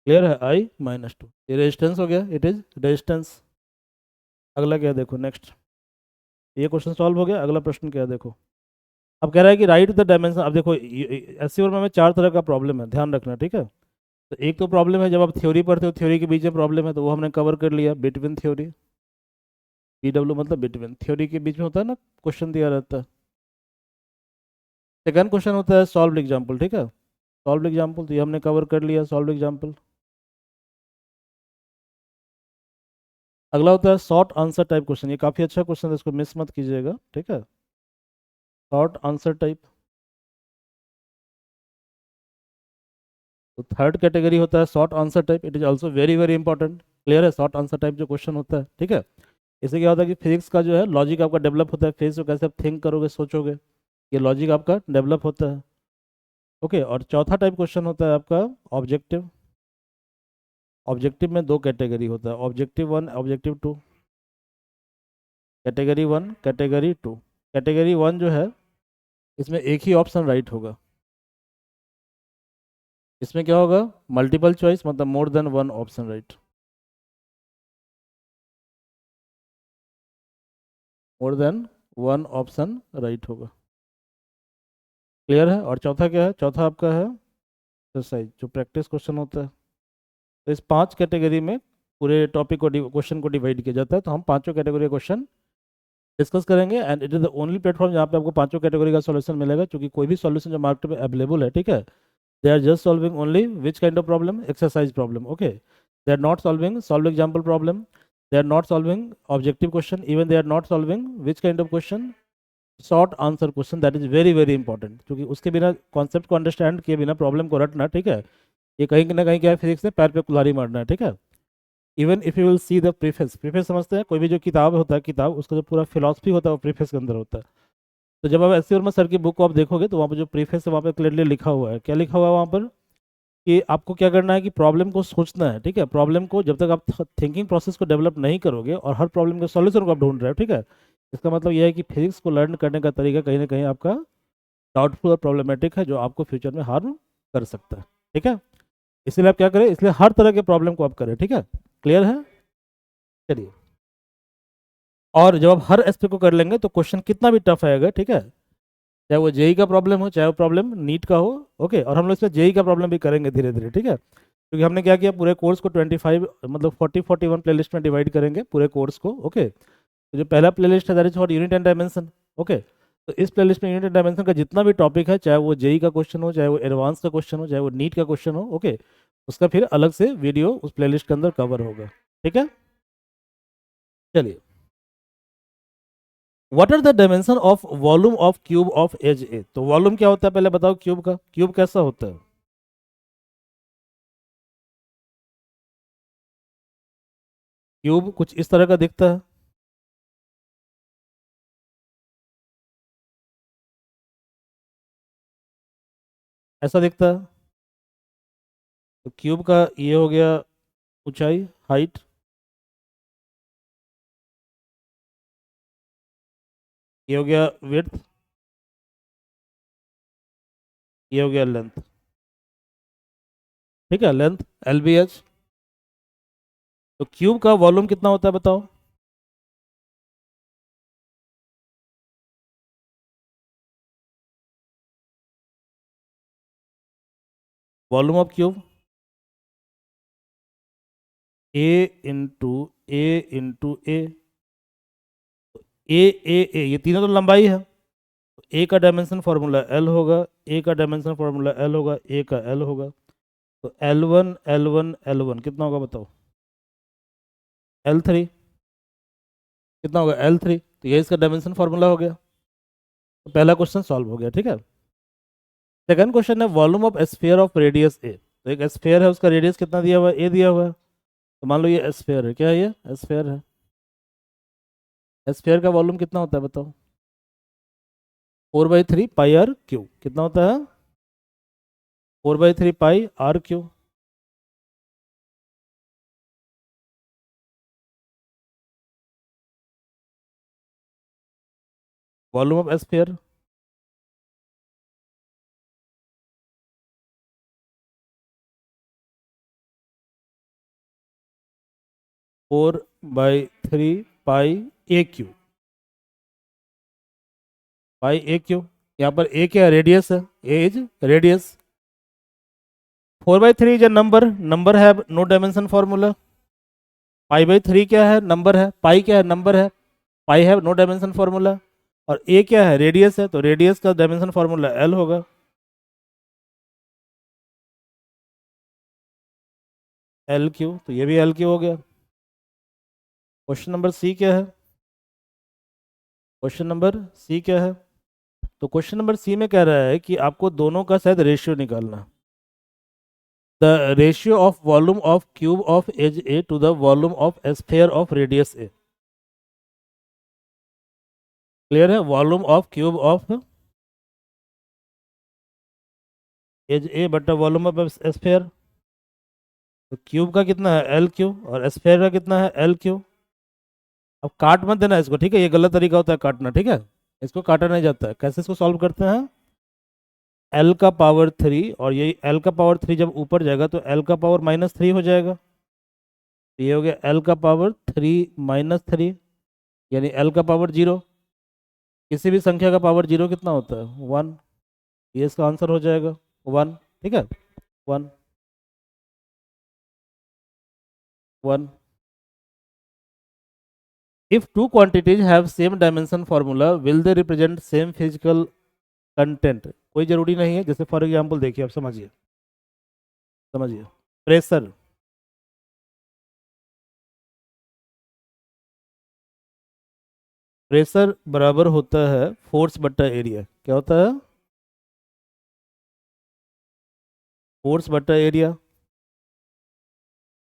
Clear है, i-2। ये रेजिस्टेंस हो गया, इट इज रेजिस्टेंस। अगला क्या है, देखो नेक्स्ट। ये क्वेश्चन सॉल्व हो गया। अगला प्रश्न क्या है, देखो। अब कह रहा है कि राइट द डायमेंशन। अब देखो एससीओ में चार तरह का प्रॉब्लम है, ध्यान रखना, ठीक है। तो एक तो प्रॉब्लम है जब आप थ्योरी पढ़ते हो, थ्योरी के बीच में प्रॉब्लम है, तो वो हमने कवर कर लिया, बिटवीन थ्योरी। बीडब्ल्यू मतलब बिटवीन थ्योरी के बीच में होता है ना, क्वेश्चन दिया रहता है। सेकंड क्वेश्चन होता है सॉल्व एग्जाम्पल, ठीक है। सॉल्व एग्जाम्पल तो ये हमने कवर कर लिया, सॉल्व एग्जाम्पल। अगला होता है शॉर्ट आंसर टाइप क्वेश्चन। ये काफ़ी अच्छा क्वेश्चन है, इसको मिस मत कीजिएगा, ठीक है। Short answer type. तो थर्ड कैटेगरी होता है short answer type. It is also very very important. Clear है, शॉर्ट आंसर टाइप जो क्वेश्चन होता है, ठीक है। इससे क्या होता है कि फिजिक्स का जो है लॉजिक आपका डेवलप होता है, फिजिक्स को कैसे आप थिंक करोगे, सोचोगे, ये लॉजिक आपका डेवलप होता है। ओके, और चौथा टाइप क्वेश्चन होता है आपका ऑब्जेक्टिव। ऑब्जेक्टिव में दो कैटेगरी होता है, objective 1, objective 2। Category 1, category 2। Category 1 जो है, इसमें एक ही ऑप्शन राइट होगा। इसमें क्या होगा, मल्टीपल चॉइस, मतलब more than one option right. More than one option right होगा। क्लियर है। और चौथा क्या है, चौथा आपका है एक्सरसाइज, जो प्रैक्टिस क्वेश्चन होता है। तो इस पांच कैटेगरी में पूरे टॉपिक को, क्वेश्चन को डिवाइड किया जाता है। तो हम पांचों कैटेगरी क्वेश्चन डिस्कस करेंगे, and it is the only platform जहाँ पे आपको पांचों कैटेगरी का सॉल्यूशन मिलेगा, क्योंकि कोई भी सॉल्यूशन जो मार्केट में अवेलेबल है, ठीक है, they are just solving only which kind of problem, exercise problem. Okay, they are not solving solve example problem, they are not solving objective question, even they are not solving which kind of question, short answer question. That is very very important, क्योंकि उसके बिना, कॉन्सेप्ट को अंडरस्टैंड किए बिना प्रॉब्लम को रटना, ठीक है, ये कहीं ना कहीं क्या है, फिजिक्स में पैर पे कुल्हाड़ी मारना है, ठीक है। Even if you will see the preface, preface समझते हैं, कोई भी जो किताब होता है, किताब उसका जो पूरा फिलॉसफी होता है वो प्रीफेस के अंदर होता है। तो जब आप एस वर्मा सर की बुक को आप देखोगे, तो वहाँ पर जो प्रीफेस है वहाँ पे क्लियरली लिखा हुआ है, क्या लिखा हुआ है वहाँ पर, कि आपको क्या करना है कि प्रॉब्लम को सोचना है, ठीक है। प्रॉब्लम को जब तक आप थिंकिंग प्रोसेस को डेवलप नहीं करोगे और हर प्रॉब्लम के सॉल्यूशन को आप ढूंढ रहे हो, ठीक है, इसका मतलब यह है कि फिजिक्स को लर्न करने का तरीका कहीं ना कहीं आपका डाउटफुल और प्रॉब्लमेटिक है, जो आपको फ्यूचर में हार्म कर सकता है, ठीक है। इसलिए आप क्या करें, इसलिए हर तरह के प्रॉब्लम को आप करें, ठीक है। क्लियर है, चलिए। और जब आप हर एस्पेक्ट को कर लेंगे तो क्वेश्चन कितना भी टफ आएगा, ठीक है, चाहे वो जेई का प्रॉब्लम हो, चाहे वो प्रॉब्लम नीट का हो। ओके, और हम लोग इसमें जेई का प्रॉब्लम भी करेंगे धीरे धीरे, ठीक है, क्योंकि हमने क्या किया, पूरे कोर्स को 25 मतलब 40-41 प्लेलिस्ट में डिवाइड करेंगे पूरे कोर्स को। ओके, तो जो पहला प्लेलिस्ट है that is for unit and dimension. Okay, तो इस प्लेलिस्ट में यूनिट एंड डायमेंशन का जितना भी टॉपिक है, चाहे वो जेई का क्वेश्चन हो, चाहे वो एडवांस का क्वेश्चन हो, चाहे वो नीट का क्वेश्चन हो, ओके, उसका फिर अलग से वीडियो उस प्लेलिस्ट के अंदर कवर होगा, ठीक है। चलिए, what are the dimension of volume of cube of edge A. तो वॉल्यूम क्या होता है पहले बताओ, क्यूब का, क्यूब कैसा होता है। क्यूब कुछ इस तरह का दिखता है, ऐसा दिखता है। तो क्यूब का ये हो गया ऊंचाई, हाइट, ये हो गया विड्थ, ये हो गया लेंथ, ठीक है, लेंथ एल बी एच। तो क्यूब का वॉल्यूम कितना होता है बताओ। Volume of cube A into A into A. A A A, ये तीनों तो लंबाई है। ए का डायमेंशन फॉर्मूला एल होगा, ए का डायमेंशन फॉर्मूला एल होगा, ए का एल होगा, तो L1 L1 L1 कितना होगा बताओ? L3 कितना होगा? L3। तो ये इसका डायमेंशन फॉर्मूला हो गया, तो पहला क्वेश्चन सॉल्व हो गया, ठीक है। सेकंड क्वेश्चन है volume of sphere of radius A. तो एक स्फीयर है, उसका रेडियस कितना दिया हुआ है? ए दिया हुआ है। तो मान लो ये स्फीयर है, क्या है ये? स्फीयर है। स्फीयर का वॉल्यूम कितना होता है बताओ? 4/3 पाई आर क्यू। कितना होता है? 4/3 pi R cube. Volume of sphere. Four by three pi A cube. Pi A cube. यहाँ पर ए क्या है? रेडियस है। A is radius. 4/3 is a number, number है, नो डायमेंशन फॉर्मूला। पाई/3 क्या है? नंबर है। पाई क्या है? नंबर है। पाई है, नो डायमेंशन फॉर्मूला। और ए क्या है? रेडियस है, तो रेडियस का डायमेंशन फॉर्मूला एल होगा। एल क्यू, तो ये भी एल क्यू हो गया। क्वेश्चन नंबर सी क्या है? क्वेश्चन नंबर सी क्या है? तो क्वेश्चन नंबर सी में कह रहा है कि आपको दोनों का शायद रेशियो निकालना। The ratio of volume of cube of edge A to the volume of sphere of radius A. Clear है? Volume of cube of edge A बटा वॉल्यूम ऑफ स्फीयर। तो क्यूब का कितना है? एल क्यू, और स्फीयर का कितना है? L Q. अब काट मत देना इसको, ठीक है? ये गलत तरीका होता है काटना, ठीक है? इसको काटा नहीं जाता है। कैसे इसको सॉल्व करते हैं? एल का पावर 3, और यही एल का पावर 3 जब ऊपर जाएगा तो एल का पावर -3 हो जाएगा। तो ये हो गया एल का पावर 3 -3, यानी एल का पावर 0। किसी भी संख्या का पावर 0 कितना होता है? 1। ये इसका आंसर हो जाएगा 1, ठीक है? 1 1। If two quantities have same dimension formula, will they represent same physical content? कोई जरूरी नहीं है। जैसे फॉर एग्जांपल देखिए, आप समझिए, समझिए। प्रेशर, प्रेशर बराबर होता है फोर्स बट्टा एरिया। क्या होता है? फोर्स बट्टा एरिया।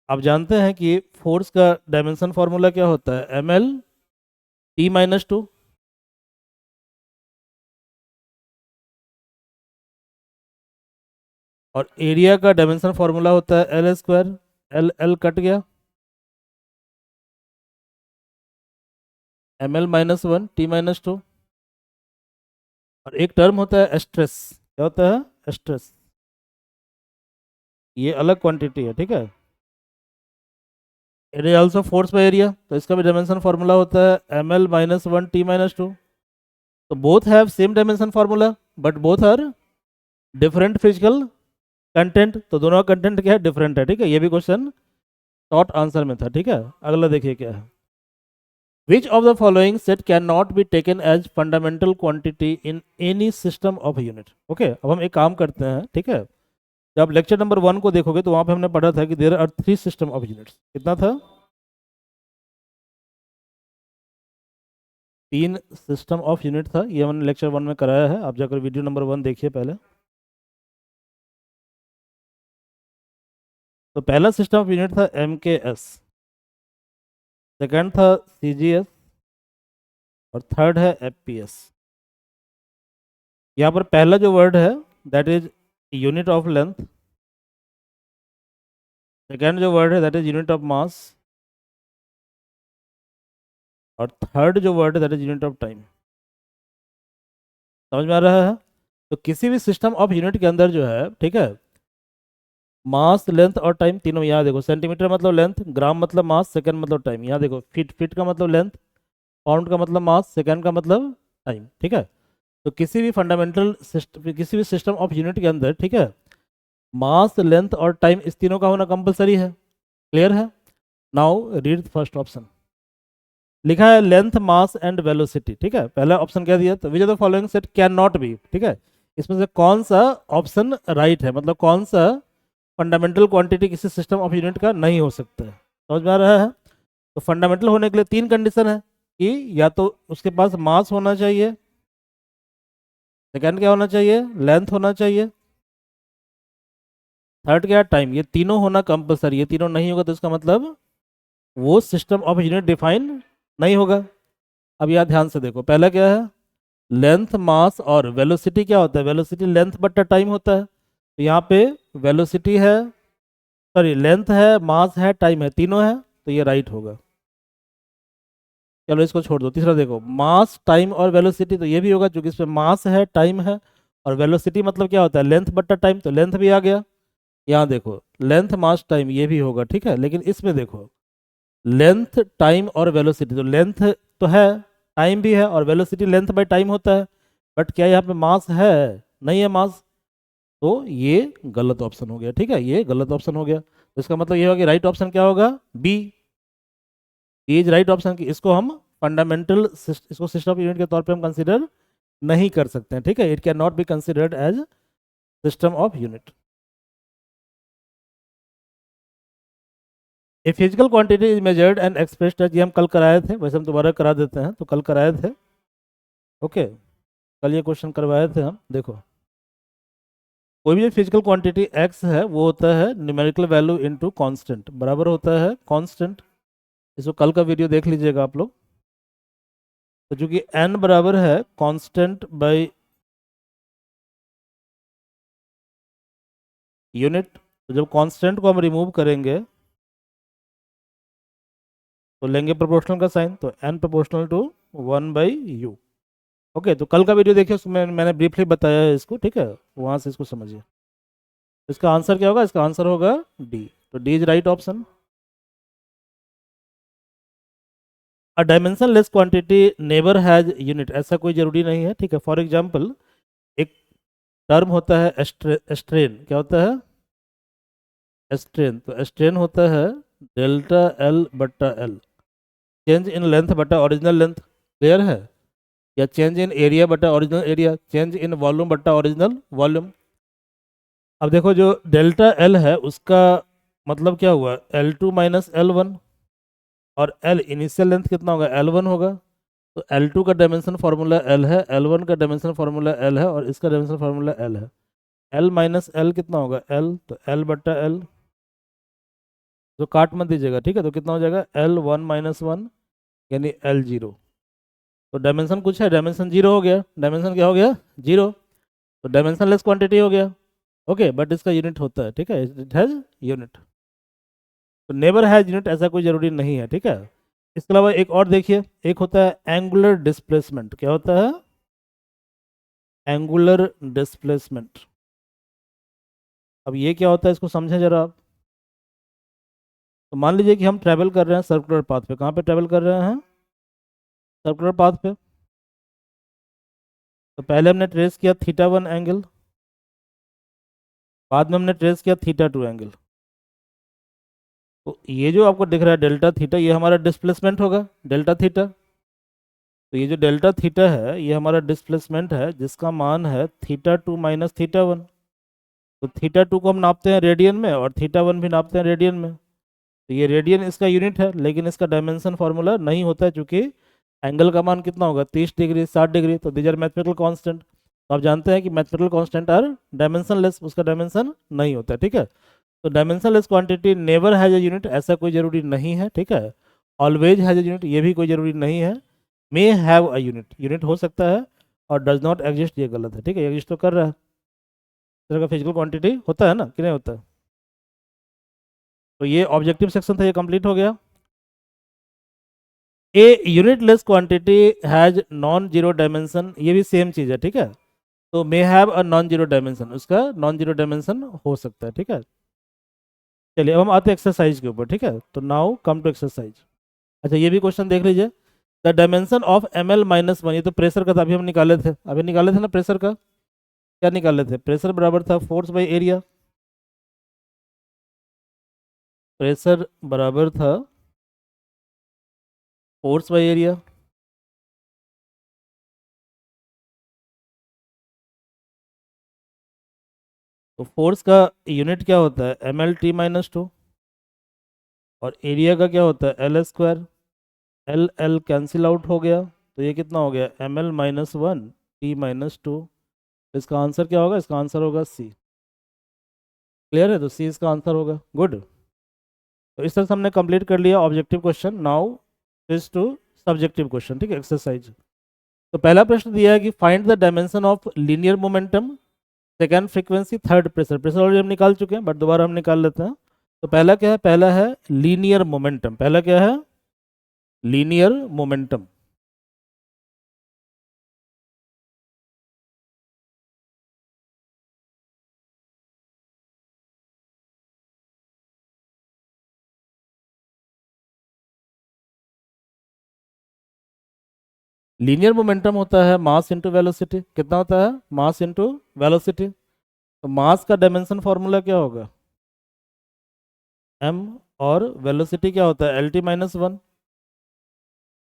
आप जानते हैं कि फोर्स का डायमेंशन फॉर्मूला क्या होता है? ml/t-2। और एरिया का डायमेंशन फॉर्मूला होता है L²। एल एल कट गया, ml-1 t-2। और एक टर्म होता है स्ट्रेस। क्या होता है? स्ट्रेस। ये अलग क्वांटिटी है, ठीक है? It is also force by area, तो इसका भी डायमेंशन फॉर्मूला होता है ml-1 t-2। तो both have same dimension formula but both are different physical content. तो दोनों का कंटेंट क्या है? डिफरेंट है, ठीक है? ये भी क्वेश्चन शॉर्ट आंसर में था, ठीक है? अगला देखिए क्या है। Which of the following set can not be taken as fundamental quantity in any system of unit. Okay, अब हम एक काम करते हैं, ठीक है? जब लेक्चर नंबर 1 को देखोगे तो वहां पे हमने पढ़ा था कि there are 3 system of units. कितना था? 3 सिस्टम ऑफ यूनिट था। ये हमने लेक्चर 1 में कराया है, आप जाकर वीडियो नंबर 1 देखिए पहले। तो पहला सिस्टम ऑफ यूनिट था MKS, सेकंड था CGS, और थर्ड है FPS। यहाँ पर पहला जो वर्ड है that is unit of length, second जो वर्ड है that is unit of mass, और थर्ड जो वर्ड है that is unit of time. समझ में आ रहा है? तो किसी भी सिस्टम ऑफ यूनिट के अंदर जो है, ठीक है, मास, लेंथ और टाइम तीनों। यहाँ देखो, सेंटीमीटर मतलब लेंथ, ग्राम मतलब मास, सेकंड मतलब टाइम। यहाँ देखो, फीट, फीट का मतलब लेंथ, पाउंड का मतलब मास, सेकंड का मतलब टाइम, ठीक है? तो किसी भी फंडामेंटल सिस्टम, किसी भी सिस्टम ऑफ यूनिट के अंदर, ठीक है, मास, लेंथ और टाइम, इस तीनों का होना कंपलसरी है। क्लियर है? Now read first option. लिखा है लेंथ, मास एंड वेलोसिटी, ठीक है? पहला ऑप्शन क्या दिया? तो विच of the following set can not B, ठीक है? इसमें से कौन सा ऑप्शन राइट है, मतलब कौन सा फंडामेंटल क्वांटिटी किसी सिस्टम ऑफ यूनिट का नहीं हो सकता है। समझ में आ रहा है? तो फंडामेंटल होने के लिए तीन कंडीशन है कि या तो उसके पास मास होना चाहिए, सेकंड क्या होना चाहिए, लेंथ होना चाहिए, थर्ड क्या, टाइम। ये तीनों होना कंपलसरी, ये तीनों नहीं होगा तो इसका मतलब वो सिस्टम ऑफ यूनिट डिफाइन नहीं होगा। अब यहाँ ध्यान से देखो, पहला क्या है, लेंथ मास और वेलोसिटी। क्या होता है, वेलोसिटी लेंथ बट्टा टाइम होता है। तो यहाँ पे वेलोसिटी है, सॉरी लेंथ है, मास है, टाइम है, तीनों है, तो ये राइट होगा। चलो इसको छोड़ दो, तीसरा देखो, मास टाइम और वेलोसिटी, तो ये भी होगा क्योंकि इसमें मास है, टाइम है, और वेलोसिटी मतलब क्या होता है, लेंथ बट्टा टाइम, तो लेंथ भी आ गया। यहाँ देखो लेंथ मास टाइम, ये भी होगा, ठीक है। लेकिन इसमें देखो लेंथ टाइम और वेलोसिटी, तो लेंथ तो है, टाइम भी है, और वेलोसिटी लेंथ बाय टाइम होता है, बट क्या यहाँ पे मास है, नहीं है मास, तो ये गलत ऑप्शन हो गया, ठीक है, ये गलत ऑप्शन हो गया। तो इसका मतलब ये होगा कि राइट ऑप्शन क्या होगा, बी इज राइट ऑप्शन, की इसको हम फंडामेंटल, इसको सिस्टम ऑफ यूनिट के तौर पे हम कंसीडर नहीं कर सकते हैं, ठीक है। It can not be considered as system of unit. A physical quantity is measured and expressed as, ये हम कल कराए थे, वैसे हम दोबारा करा देते हैं, तो कल कराए थे, ओके। कल ये क्वेश्चन करवाए थे हम, देखो कोई भी फिजिकल क्वांटिटी एक्स है वो होता है न्यूमेरिकल वैल्यू इनटू कांस्टेंट, बराबर होता है कांस्टेंट। इसको कल का वीडियो देख लीजिएगा आप लोग। तो चूंकि एन बराबर है कांस्टेंट बाय यूनिट, तो जब कांस्टेंट को हम रिमूव करेंगे तो लेंगे प्रोपोर्शनल का साइन, तो N proportional to 1/u। Okay, तो कल का वीडियो देखिए, उसमें मैंने ब्रीफली बताया है इसको, ठीक है, वहां से इसको समझिए। इसका आंसर क्या होगा, इसका आंसर होगा डी। तो D is right option. A dimension less quantity never has unit, ऐसा कोई जरूरी नहीं है, ठीक है। फॉर एग्जाम्पल एक टर्म होता है एस्ट्रेन, क्या होता है, एस्ट्रेन, तो एस्ट्रेन होता है डेल्टा एल बट्टा एल, चेंज इन लेंथ बट्टा ओरिजिनल लेंथ, क्लियर है, या चेंज इन एरिया बट्टा original area, change in volume बट्टा ओरिजिनल वॉल्यूम। अब देखो जो डेल्टा एल है उसका मतलब क्या हुआ, L2 - L1, और एल इनिशियल लेंथ कितना होगा, L1 होगा। तो L2 का डायमेंशन फार्मूला L है, L1 का डायमेंशन फार्मूला L है, और इसका डायमेंशन फार्मूला L है। L माइनस L कितना होगा, L, तो L बट्टा L, तो काट मत दीजिएगा, ठीक है। तो कितना हो जाएगा, L1 - 1 यानी L0। तो डायमेंशन कुछ है, डायमेंशन जीरो हो गया, डायमेंशन क्या हो गया, जीरो। तो डायमेंशन लेस क्वांटिटी हो गया, ओके, बट इसका यूनिट होता है, ठीक है, इट हैज यूनिट। तो नेवर हैज यूनिट ऐसा कोई जरूरी नहीं है, ठीक है। इसके अलावा एक और देखिए, एक होता है एंगुलर डिस्प्लेसमेंट, क्या होता है, एंगुलर डिस्प्लेसमेंट। अब ये क्या होता है, इसको समझें जरा आप। तो मान लीजिए कि हम ट्रैवल कर रहे हैं सर्कुलर पाथ पे, कहाँ पे ट्रैवल कर रहे हैं, सर्कुलर पाथ पे। तो पहले हमने ट्रेस किया θ1 एंगल, बाद में हमने ट्रेस किया θ2 एंगल। तो ये जो आपको दिख रहा है डेल्टा थीटा, ये हमारा डिस्प्लेसमेंट होगा, डेल्टा थीटा। तो ये जो डेल्टा थीटा है ये हमारा डिस्प्लेसमेंट है, जिसका मान है θ2 - θ1। तो θ2 को हम नापते हैं रेडियन में, और θ1 भी नापते हैं रेडियन में। तो ये रेडियन इसका यूनिट है, लेकिन इसका डायमेंशन फार्मूला नहीं होता है, क्योंकि एंगल का मान कितना होगा, 30 डिग्री, 60 डिग्री, तो दीज आर मैथमेटिकल कांस्टेंट। तो आप जानते हैं कि mathematical constant are dimensionless, उसका डायमेंशन नहीं होता है, ठीक है। तो dimensionless quantity never has a unit, ऐसा कोई जरूरी नहीं है, ठीक है। ऑलवेज हैज ए यूनिट, ये भी कोई जरूरी नहीं है। मे हैव अ यूनिट, यूनिट हो सकता है, और डज नॉट एग्जिस्ट ये गलत है, ठीक है, एग्जिस्ट तो कर रहा है। इस तरह का फिजिकल क्वांटिटी होता है ना, कि नहीं होता है। तो ये ऑब्जेक्टिव सेक्शन था, ये कंप्लीट हो गया। A unitless quantity has non zero dimension, ये भी सेम चीज़ है, ठीक है। तो may have a non zero dimension, उसका नॉन जीरो डायमेंशन हो सकता है, ठीक है। चलिए अब हम आते हैं एक्सरसाइज के ऊपर, ठीक है। तो नाउ कम टू एक्सरसाइज। अच्छा ये भी क्वेश्चन देख लीजिए, द डायमेंशन ऑफ ml - 1, ये तो प्रेशर का था, अभी हम निकाले थे, अभी निकाले थे ना प्रेशर का, क्या निकाले थे, प्रेशर बराबर था फोर्स बाई एरिया, प्रेशर बराबर था फोर्स बाई एरिया। तो फोर्स का यूनिट क्या होता है, ml t-2, और एरिया का क्या होता है, L²। L L cancel out हो गया, तो ये कितना हो गया, ml-1 t-2। इसका आंसर क्या होगा, इसका आंसर होगा सी। क्लियर है, तो सी इसका आंसर होगा। गुड। तो इस तरह से हमने कंप्लीट कर लिया objective question. Now is to subjective question, ठीक है, एक्सरसाइज। तो पहला प्रश्न दिया है कि find the dimension of linear momentum, second frequency, third pressure. Pressure already हम निकाल चुके हैं, बट दोबारा हम निकाल लेते हैं। तो पहला क्या है, पहला है लीनियर मोमेंटम। पहला क्या है, लीनियर मोमेंटम। लीनियर मोमेंटम होता है मास इंटू वेलोसिटी। कितना होता है, मास इंटू वेलोसिटी। तो मास का डायमेंशन फॉर्मूला क्या होगा, m, और वेलोसिटी क्या होता है, Lt-1।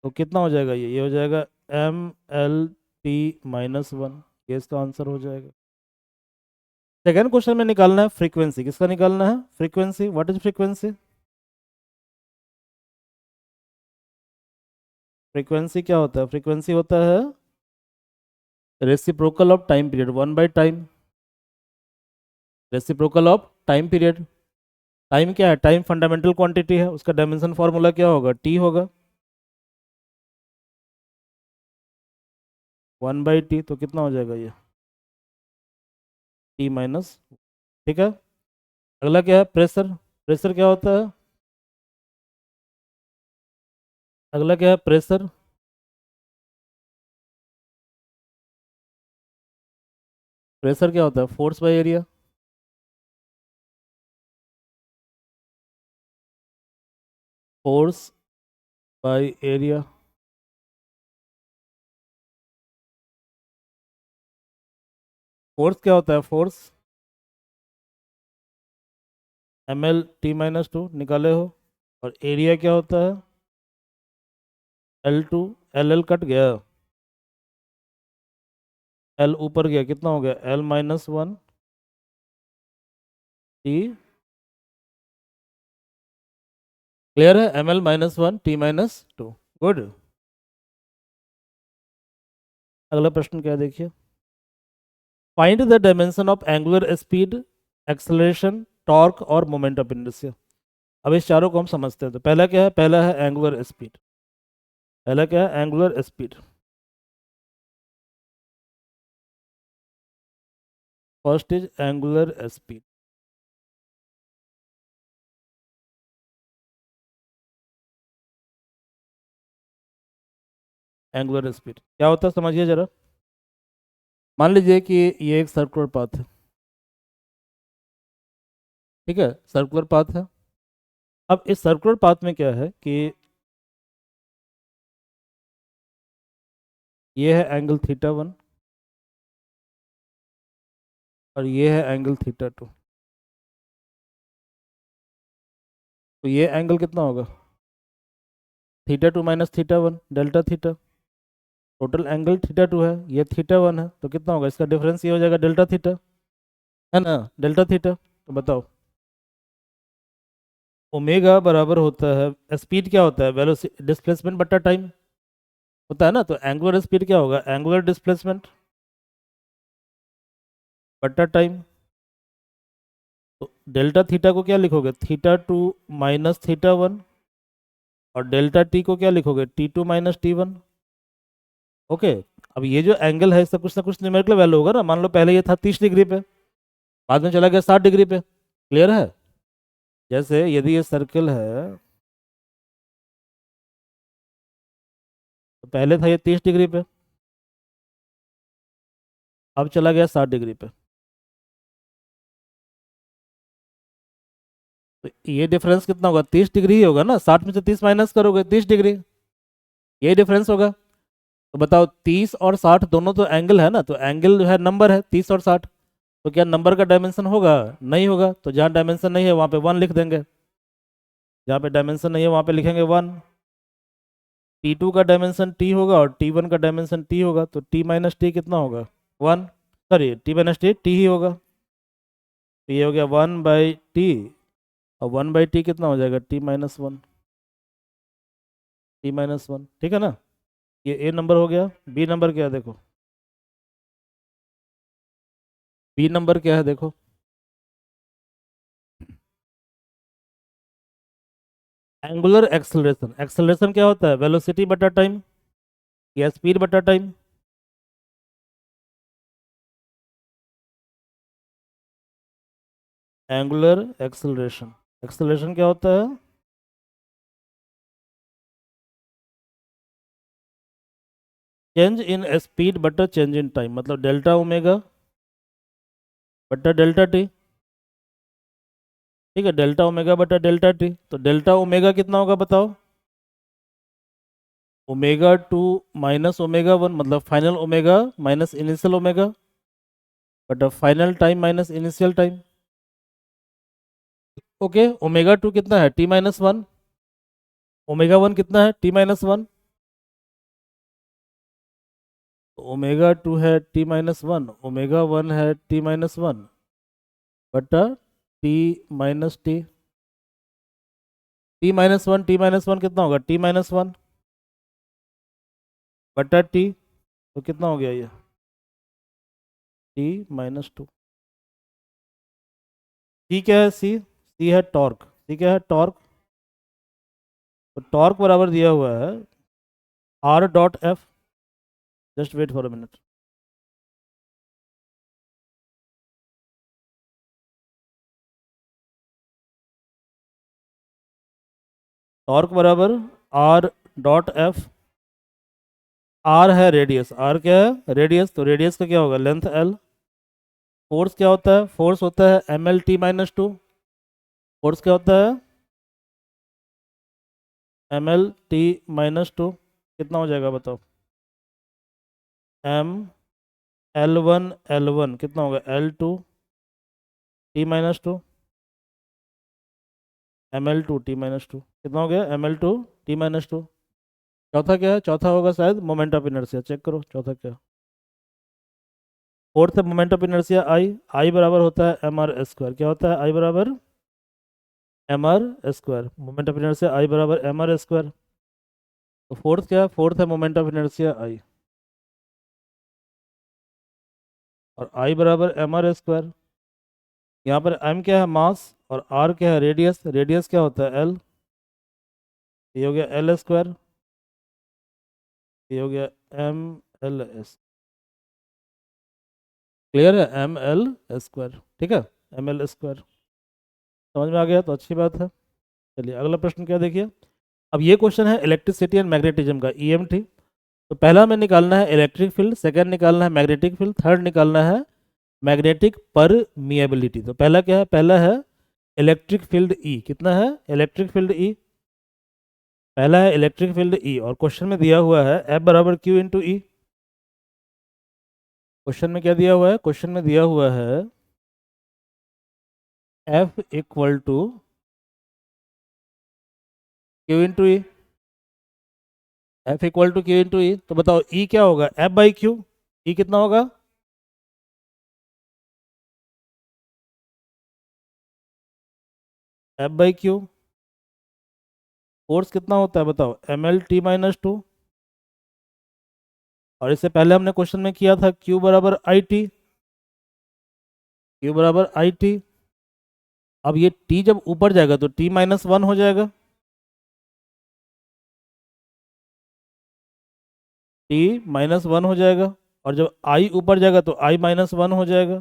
तो कितना हो जाएगा, ये हो जाएगा mL-t-1। ये इसका आंसर हो जाएगा। सेकेंड क्वेश्चन में निकालना है फ्रीक्वेंसी। किसका निकालना है, frequency. What is frequency, frequency क्या होता है, फ्रीक्वेंसी होता है रेसिप्रोकल ऑफ टाइम पीरियड, 1/टाइम। Reciprocal of time period. Time क्या है, टाइम फंडामेंटल क्वांटिटी है, उसका डायमेंशन फॉर्मूला क्या होगा, टी होगा। 1/t, तो कितना हो जाएगा ये, t-। ठीक है। अगला क्या है, प्रेशर। प्रेशर क्या होता है, अगला क्या है, प्रेशर। प्रेशर क्या होता है, force by area. Force by area. Force क्या होता है, फोर्स mL-t-2 निकाले हो। और एरिया क्या होता है, L2। एल कट गया, एल ऊपर गया, कितना हो गया, L-1 t। क्लियर है, mL-1 t-2। गुड। अगला प्रश्न क्या है, देखिए। Find the dimension of angular speed, acceleration, torque और मोमेंट ऑफ इनर्शिया। अब इस चारों को हम समझते हैं। तो पहला क्या है, पहला है एंगुलर स्पीड। पहला क्या है, angular speed. First is angular speed. Angular speed क्या होता है, समझिए जरा। मान लीजिए कि ये एक सर्कुलर पाथ है, ठीक है, सर्कुलर पाथ है। अब इस सर्कुलर पाथ में क्या है कि ये है एंगल θ1, और ये है एंगल θ2। तो ये एंगल कितना होगा, θ2 minus θ1, delta theta. Total angle θ2 है, ये θ1 है, तो कितना होगा, इसका डिफरेंस ये हो जाएगा डेल्टा थीटा, है ना, डेल्टा थीटा। तो बताओ, ओमेगा बराबर होता है, स्पीड क्या होता है, वेलोसिटी डिस्प्लेसमेंट बटा टाइम होता है ना। तो एंगुलर स्पीड क्या होगा, एंगुलर डिस्प्लेसमेंट बटा टाइम। तो डेल्टा थीटा को क्या लिखोगे, θ2 माइनस θ1, और डेल्टा टी को क्या लिखोगे, T2 माइनस T1। ओके। अब ये जो एंगल है इसका कुछ ना कुछ न्यूमेरिकल वैल्यू होगा ना। मान लो पहले ये था 30 डिग्री पे, बाद में चला गया 60 डिग्री पे। क्लियर है। जैसे यदि ये सर्कल है, तो पहले था ये 30 डिग्री पे, अब चला गया 60 डिग्री पे। तो ये डिफरेंस कितना होगा, 30 डिग्री ही होगा ना। 60 में से 30 माइनस करोगे, 30 डिग्री, ये डिफरेंस होगा। तो बताओ, 30 और 60 दोनों तो एंगल है ना, तो एंगल जो है नंबर है 30 और 60। तो क्या नंबर का डायमेंशन होगा, नहीं होगा। तो जहाँ डायमेंशन नहीं है वहाँ पे 1 लिख देंगे, जहाँ पे डायमेंशन नहीं है वहाँ पे लिखेंगे 1। T2 का डायमेंशन T होगा और T1 का डायमेंशन T होगा, तो T माइनस टी कितना होगा, 1। सॉरी, T माइनस टी ही होगा। तो ये हो गया 1/t, और 1/t कितना हो जाएगा, t-1, t-1, ठीक है ना। ये ए नंबर हो गया। बी नंबर क्या है देखो, बी नंबर क्या है देखो, एंगुलर एक्सेलरेशन। एक्सेलरेशन क्या होता है, वेलोसिटी बटा टाइम या स्पीड बटा टाइम। एंगुलर एक्सेलरेशन, एक्सेलरेशन क्या होता है, चेंज इन स्पीड बटा चेंज इन टाइम, मतलब डेल्टा ओमेगा बटा डेल्टा टी। ठीक है, डेल्टा ओमेगा बटा डेल्टा टी। तो डेल्टा ओमेगा कितना होगा बताओ, ओमेगा 2 माइनस ओमेगा 1, मतलब final omega minus initial omega बटा final time minus initial time. Okay, omega 2 कितना है, t-1, ओमेगा 1 कितना है, t-1। ओमेगा 2 है t-1, ओमेगा 1 है t-1 बटा t-t। t-1 कितना होगा, t-1 बटा t, तो कितना हो गया ये, t-2। सी क्या है, सी है टॉर्क। सी क्या है, टॉर्क। तो टॉर्क बराबर दिया हुआ है r.f, just wait for a minute. Torque बराबर r.f। आर है रेडियस, आर क्या है, रेडियस, तो रेडियस का क्या होगा, लेंथ एल। फोर्स क्या होता है, फोर्स होता है ml t-2। फोर्स क्या होता है, ml t-2। कितना हो जाएगा बताओ, m l1 कितना होगा, l2 t-2, ml2 t-2 कितना हो गया, ml2 t-2। चौथा क्या है, चौथा होगा शायद मोमेंट ऑफ इनर्शिया, चेक करो चौथा क्या। फोर्थ है मोमेंट ऑफ इनर्शिया आई। आई बराबर होता है mr²। क्या होता है, आई बराबर mr²। Moment of inertia I बराबर mr²। तो फोर्थ क्या है, फोर्थ है मोमेंट ऑफ इनर्शिया आई, और आई बराबर mr²। यहाँ पर m क्या है, मास, और r क्या है, रेडियस। रेडियस क्या होता है, l। ये हो गया l²। ये हो गया mls। क्लियर है, ml², ठीक है, ml²। समझ में आ गया तो अच्छी बात है। चलिए अगला प्रश्न क्या देखिए। अब ये क्वेश्चन है इलेक्ट्रिसिटी एंड मैग्नेटिज्म का, ईएमटी। तो पहला में निकालना है इलेक्ट्रिक फील्ड, सेकंड निकालना है मैग्नेटिक फील्ड, थर्ड निकालना है मैग्नेटिक परमिएबिलिटी। तो पहला क्या है, पहला है इलेक्ट्रिक फील्ड ई। कितना है, इलेक्ट्रिक फील्ड ई, पहला है इलेक्ट्रिक फील्ड ई, और क्वेश्चन में दिया हुआ है एफ बराबर क्यू इंटू ई। क्वेश्चन में क्या दिया हुआ है, क्वेश्चन में दिया हुआ है F equal to Q into E. F equal to Q into E, तो बताओ ई क्या होगा, एफ बाई क्यू। ई कितना होगा, एफ बाई क्यू। फोर्स कितना होता है बताओ, ml t-2। और इससे पहले हमने क्वेश्चन में किया था Q बराबर आई टी, Q बराबर आई टी। अब ये T जब ऊपर जाएगा तो t-1 हो जाएगा, t-1 हो जाएगा। और जब I ऊपर जाएगा तो i-1 हो जाएगा।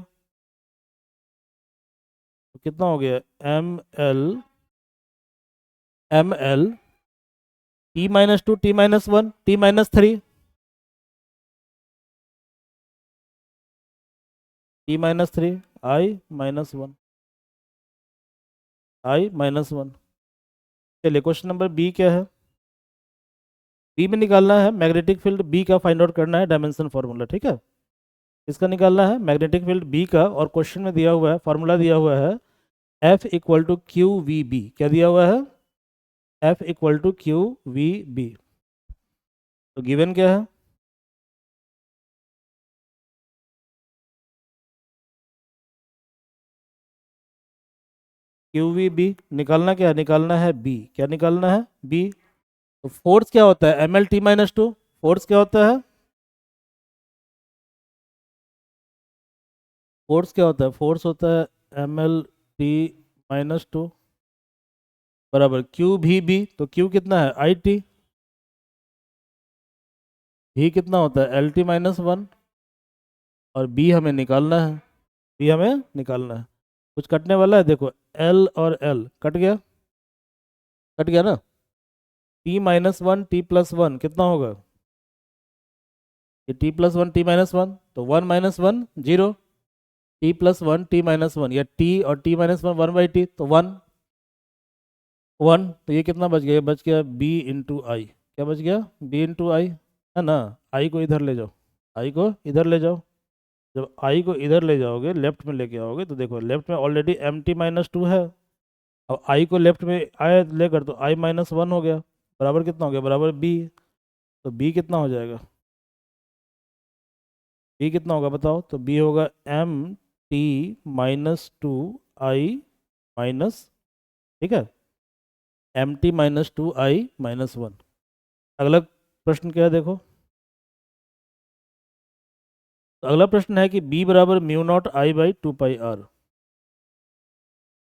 तो कितना हो गया, M L t-2 t-1 t-3 t-3 i-1, i-1। चलिए क्वेश्चन नंबर बी क्या है। बी में निकालना है मैग्नेटिक फील्ड बी का, फाइंड आउट करना है डायमेंशन फार्मूला, ठीक है। इसका निकालना है मैग्नेटिक फील्ड बी का, और क्वेश्चन में दिया हुआ है, फार्मूला दिया हुआ है F equal to Q V B. क्या दिया हुआ है, F equal to Q V B. तो गिवन क्या है, क्यू वी बी निकालना क्या है, निकालना है बी, क्या निकालना है बी। तो फोर्स क्या होता है, M L T minus two, force क्या होता है, फोर्स क्या होता है, फोर्स होता है M L T minus two बराबर क्यू भी बी, तो क्यू कितना है आई टी, भी कितना होता है एल टी माइनस वन, और बी हमें निकालना है, बी हमें निकालना है। कुछ कटने वाला है, देखो एल और एल कट गया, कट गया ना, T minus one T plus one कितना होगा, ये T plus one T minus one, तो one minus one zero, T plus one T minus one, या टी और T minus one, one by T, तो वन, वन, तो ये कितना बच गया, ये बच गया बी इंटू आई, क्या बच गया बी इंटू आई, है ना। आई को इधर ले जाओ, आई को इधर ले जाओ, जब आई को इधर ले जाओगे लेफ्ट में लेके आओगे तो देखो लेफ्ट में already M T minus two है, अब आई को लेफ्ट में आए लेकर तो आई माइनस वन हो गया, बराबर कितना हो गया, बराबर बी, तो बी कितना हो जाएगा, बी कितना होगा बताओ, तो बी होगा M T minus two I minus, ठीक है, M T minus two I minus one. अगला प्रश्न क्या है देखो, तो अगला प्रश्न है कि बी बराबर mu naught I by two pi R,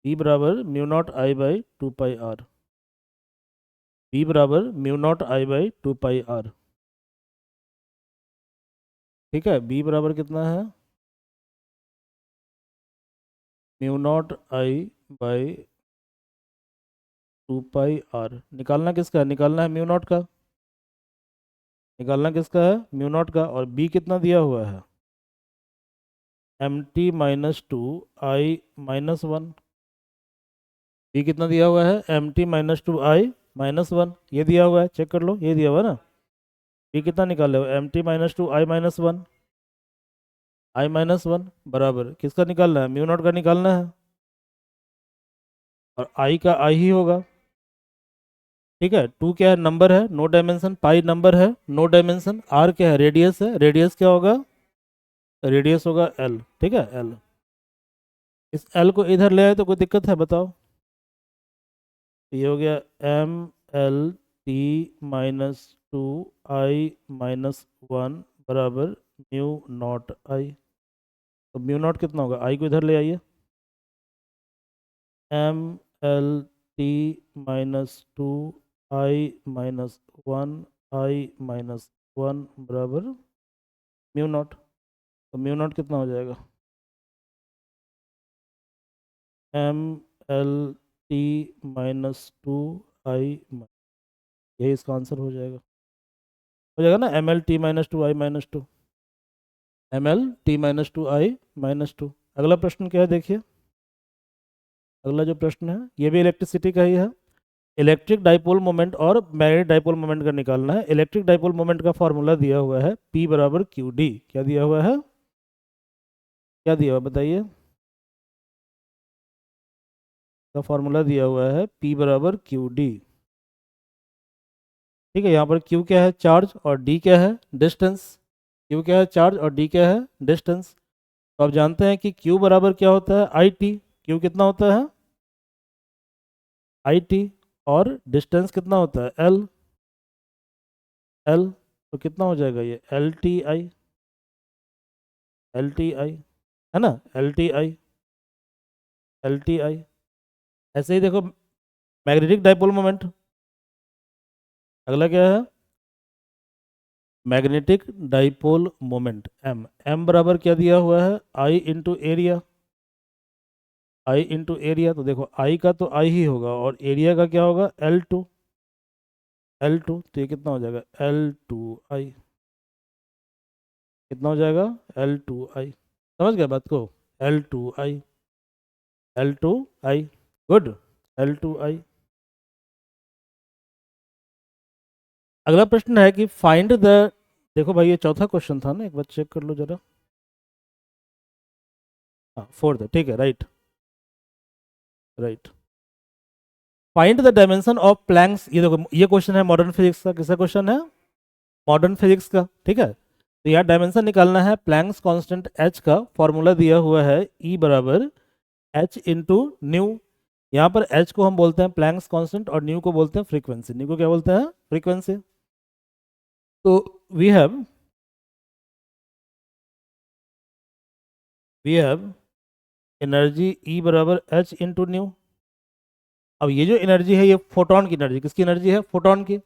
B बराबर mu naught I by two pi R, B बराबर mu naught I by two pi R, ठीक है, बी बराबर कितना है mu naught I by two pi R, निकालना किसका है, निकालना है म्यू नॉट का, निकालना किसका है म्यू नॉट का, और बी कितना दिया हुआ है M T minus two I minus one, B कितना दिया हुआ है M T minus two I minus one, ये दिया हुआ है, चेक कर लो, ये दिया हुआ है ना, बी कितना निकाले हो M T minus two I minus one, I minus one बराबर किसका निकालना है, म्यू नॉट का निकालना है, और आई का आई ही होगा, ठीक है, टू क्या है नंबर है नो डायमेंशन, पाई नंबर है नो डायमेंशन, आर क्या है रेडियस है, रेडियस क्या होगा, रेडियस होगा एल, ठीक है एल, इस एल को इधर ले आए तो कोई दिक्कत है बताओ, ये हो गया M L T minus two I minus one बराबर म्यू नॉट आई, तो म्यू नॉट कितना होगा, आई को इधर ले आइए, M L T minus two I minus one I minus one बराबर म्यू नॉट, तो म्यू नॉट कितना हो जाएगा M L T minus two I, यही इसका आंसर हो जाएगा ना, M L T minus two I minus two, M L T minus two I minus two. अगला प्रश्न क्या है देखिए, अगला जो प्रश्न है ये भी इलेक्ट्रिसिटी का ही है, इलेक्ट्रिक डाइपोल मोमेंट और मैग्नेटिक डाइपोल मोमेंट का निकालना है। इलेक्ट्रिक डाइपोल मोमेंट का फॉर्मूला दिया हुआ है P बराबर क्यू डी, क्या दिया हुआ है, क्या दिया हुआ बताइए, का फॉर्मूला दिया हुआ है P बराबर क्यू डी, ठीक है, यहाँ पर Q क्या है चार्ज और D क्या है डिस्टेंस, Q क्या है चार्ज और D क्या है डिस्टेंस, तो आप जानते हैं कि Q बराबर क्या होता है आई टी, Q कितना होता है आई टी, और डिस्टेंस कितना होता है L, L, तो कितना हो जाएगा ये L T I, L T I, है ना, L T I, L T I. ऐसे ही देखो मैग्नेटिक डाइपोल मोमेंट, अगला क्या है magnetic dipole moment M, M बराबर क्या दिया हुआ है I into area, I into area, तो देखो I का तो I ही होगा और एरिया का क्या होगा L2, L2, तो ये कितना हो जाएगा L2I, कितना हो जाएगा L2I, समझ गए बात को, L2I, L2I, गुड, L2I। अगला प्रश्न है कि फाइंड द, देखो भाई ये चौथा क्वेश्चन था ना, एक बार चेक कर लो जरा, हाँ फोर्थ है, ठीक है, right right, find the dimension of Planck's, ये देखो ये क्वेश्चन है मॉडर्न फिजिक्स का, किसका क्वेश्चन है मॉडर्न फिजिक्स का, ठीक है, तो यहाँ डायमेंशन निकालना है प्लैंक्स कांस्टेंट h का, फॉर्मूला दिया हुआ है E बराबर h इंटू न्यू, यहाँ पर एच को हम बोलते हैं प्लैंक्स कांस्टेंट और न्यू को बोलते हैं फ्रीक्वेंसी। न्यू को क्या बोलते हैं? फ्रीक्वेंसी। तो वी हैव एनर्जी ई बराबर एच इंटू न्यू। अब ये जो एनर्जी है ये फोटोन की एनर्जी, किसकी एनर्जी है? फोटोन की।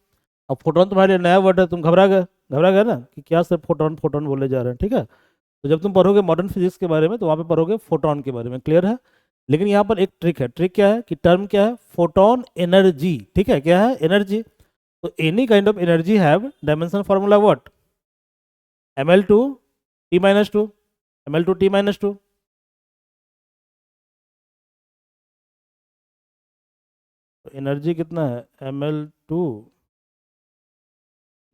अब फोटोन तुम्हारे लिए नया वर्ड है, तुम घबरा गए ना कि क्या सिर्फ फोटोन फोटोन बोले जा रहे हैं, ठीक है। तो जब तुम पढ़ोगे मॉडर्न फिजिक्स के बारे में तो वहाँ पे पढ़ोगे फोटोन के बारे में, क्लियर है। लेकिन यहाँ पर एक ट्रिक है। ट्रिक क्या है कि टर्म क्या है? फोटोन एनर्जी, ठीक है। क्या है? एनर्जी। तो any kind of energy have dimension formula what? ml2 t-2, ml2 t-2। Energy कितना है? ml2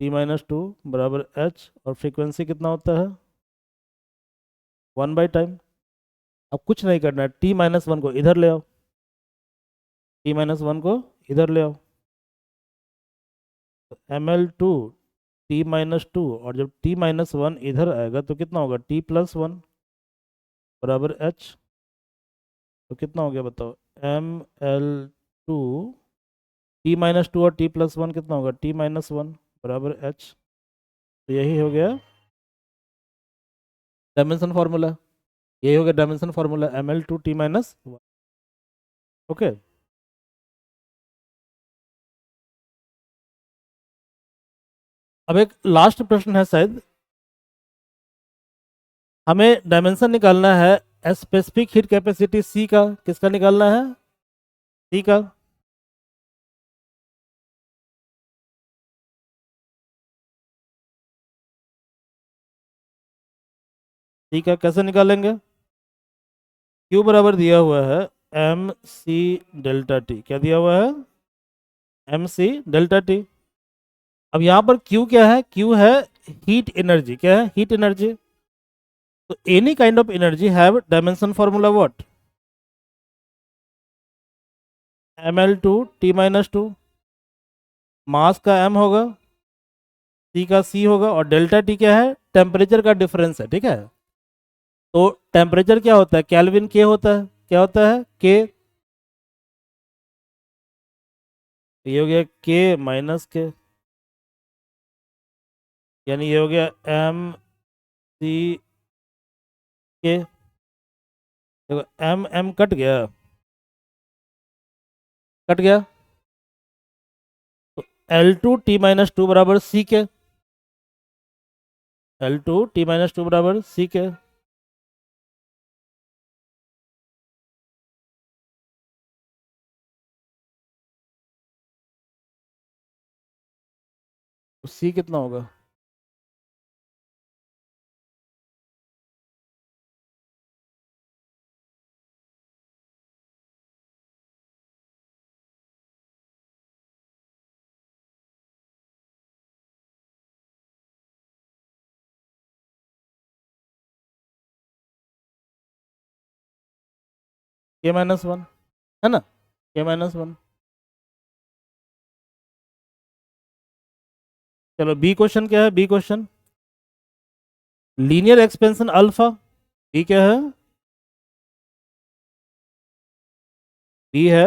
t-2 बराबर h, और फ्रीक्वेंसी कितना होता है? 1/टाइम। अब कुछ नहीं करना है, t-1 को इधर ले आओ, t-1 को इधर ले आओ। ml2 t-2, और जब t-1 इधर आएगा तो कितना होगा? t+1 बराबर h। तो कितना हो गया बताओ? ml2 t-2 और t+1 कितना होगा? t-1 बराबर h। तो यही हो गया डायमेंशन फार्मूला। यही हो गया dimension formula, ml2 t-1। Okay. अब एक लास्ट प्रश्न है शायद, हमें डायमेंशन निकालना है स्पेसिफिक हीट कैपेसिटी सी का। किसका निकालना है? सी का। सी का कैसे निकालेंगे? क्यू बराबर दिया हुआ है एम सी डेल्टा टी। क्या दिया हुआ है? M C delta T. अब यहाँ पर क्यू क्या है? क्यू है हीट एनर्जी। क्या है? Heat energy. तो any kind of energy have dimension formula what? ml2 t-2। Mass का m होगा, सी का c होगा, और डेल्टा टी क्या है? टेम्परेचर का डिफरेंस है, ठीक है। तो टेम्परेचर क्या होता है? केल्विन के होता है। क्या होता है? के। ये हो गया के माइनस के, यानी ये हो गया एम सी के। देखो एम एम कट गया, कट गया। तो L2 t-2 बराबर सी के। L2 t-2 बराबर सी के। तो सी कितना होगा? k-1 है ना? k-1। चलो बी क्वेश्चन क्या है? B question linear expansion alpha. B क्या है? बी है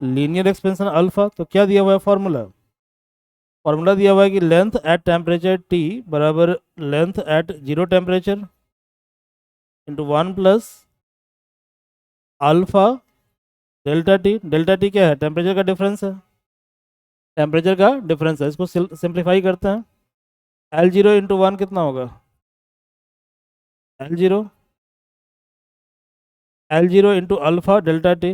लीनियर एक्सपेंशन अल्फा। तो क्या दिया हुआ है फॉर्मूला? फॉर्मूला दिया हुआ है कि लेंथ एट टेम्परेचर टी बराबर length at zero temperature into 1 plus alpha delta T. Delta T क्या है? टेम्परेचर का डिफरेंस है। टेम्परेचर का डिफरेंस है, इसको सिंप्लीफाई करते हैं। L0 × 1 कितना होगा? L0 into alpha delta T.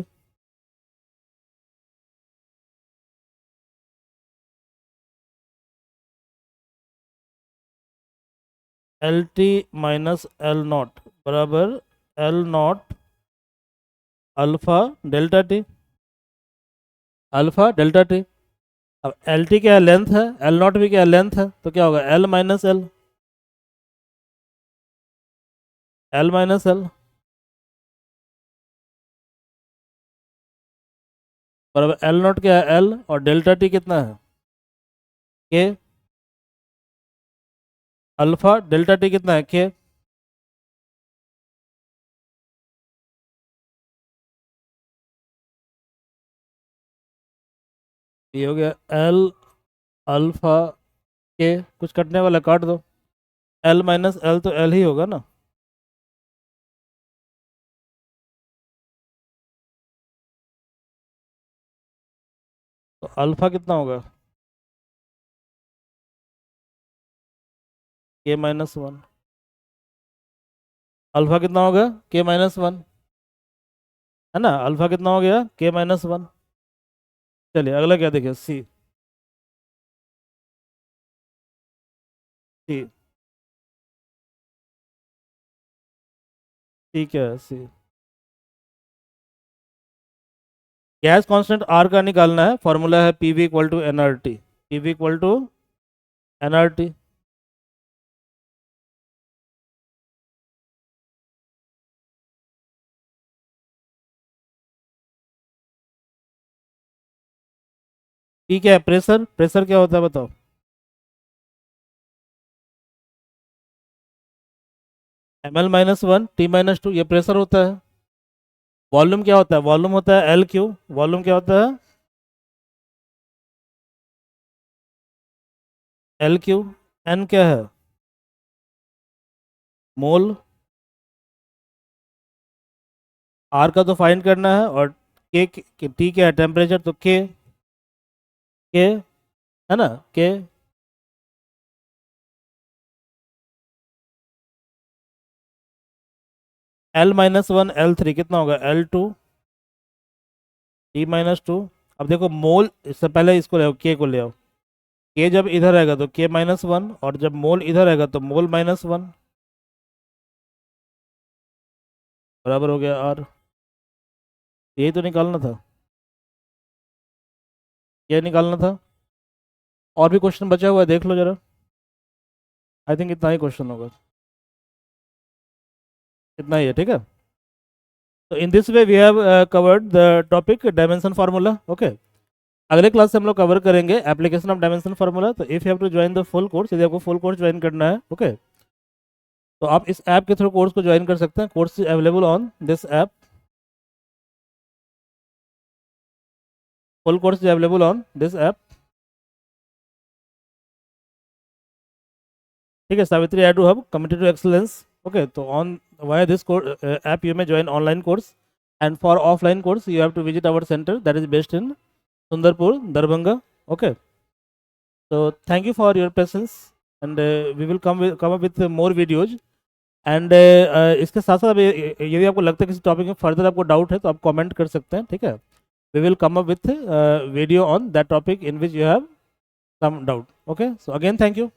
L T minus L naught बराबर L naught alpha delta T. Alpha delta T. अब एल टी क्या है? लेंथ है। एल नॉट भी क्या है? लेंथ है। तो क्या होगा? L minus L, L minus L बराबर एल नॉट क्या है? एल, और डेल्टा टी कितना है? के। अल्फा डेल्टा टी कितना है? के। ये हो गया एल अल्फा के, कुछ कटने वाला काट दो, एल माइनस एल तो एल ही होगा ना। तो अल्फा कितना होगा, के माइनस वन। अल्फा कितना होगा, के माइनस वन, है ना। अल्फा कितना हो गया, के माइनस वन। चलिए अगला क्या देखिए, सी। सी, ठीक है सी। गैस कांस्टेंट आर का निकालना है, फॉर्मूला है P V equal to N R T. P V equal to N R T. ठीक है, प्रेशर, प्रेशर क्या होता है बताओ। M L minus one T minus two, ये प्रेशर होता है। वॉल्यूम क्या होता है, वॉल्यूम होता है एल क्यू। वॉल्यूम क्या होता है, एल क्यू। एन क्या है, मोल। आर का तो फाइंड करना है, और के टी क्या है, टेम्परेचर, तो के है ना, के। L minus one L three कितना होगा, L two T minus to. अब देखो मोल, इससे पहले इसको ले आओ, के को ले आओ। के जब इधर आएगा तो के माइनस वन, और जब मोल इधर आएगा तो मोल माइनस वन, बराबर हो गया आर। यही तो निकालना था, ये निकालना था। और भी क्वेश्चन बचा हुआ है, देख लो जरा। आई थिंक इतना ही क्वेश्चन होगा, इतना ही है, ठीक है। तो in this way we have covered the topic dimension formula, okay. अगले क्लास से हम लोग कवर करेंगे एप्लीकेशन ऑफ डायमेंशन फार्मूला। तो if you have to join the full course, यदि आपको फुल कोर्स ज्वाइन करना है, ओके, तो आप इस ऐप के थ्रू कोर्स को ज्वाइन कर सकते हैं। Course is available on this app, full course is available on this app, ठीक है। Savitri I two hub committed to excellence, okay. तो on via this app you may join online course, and for offline course you have to visit our centre that is based in Sundarpur, Darbhanga, okay. So thank you for your patience, and we will come up with more videos, and इसके साथ साथ यदि आपको लगता है किसी टॉपिक में फर्दर आपको डाउट है तो आप कमेंट कर सकते हैं, ठीक है। We will come up with video on that topic in which you have some doubt, okay। So again thank you.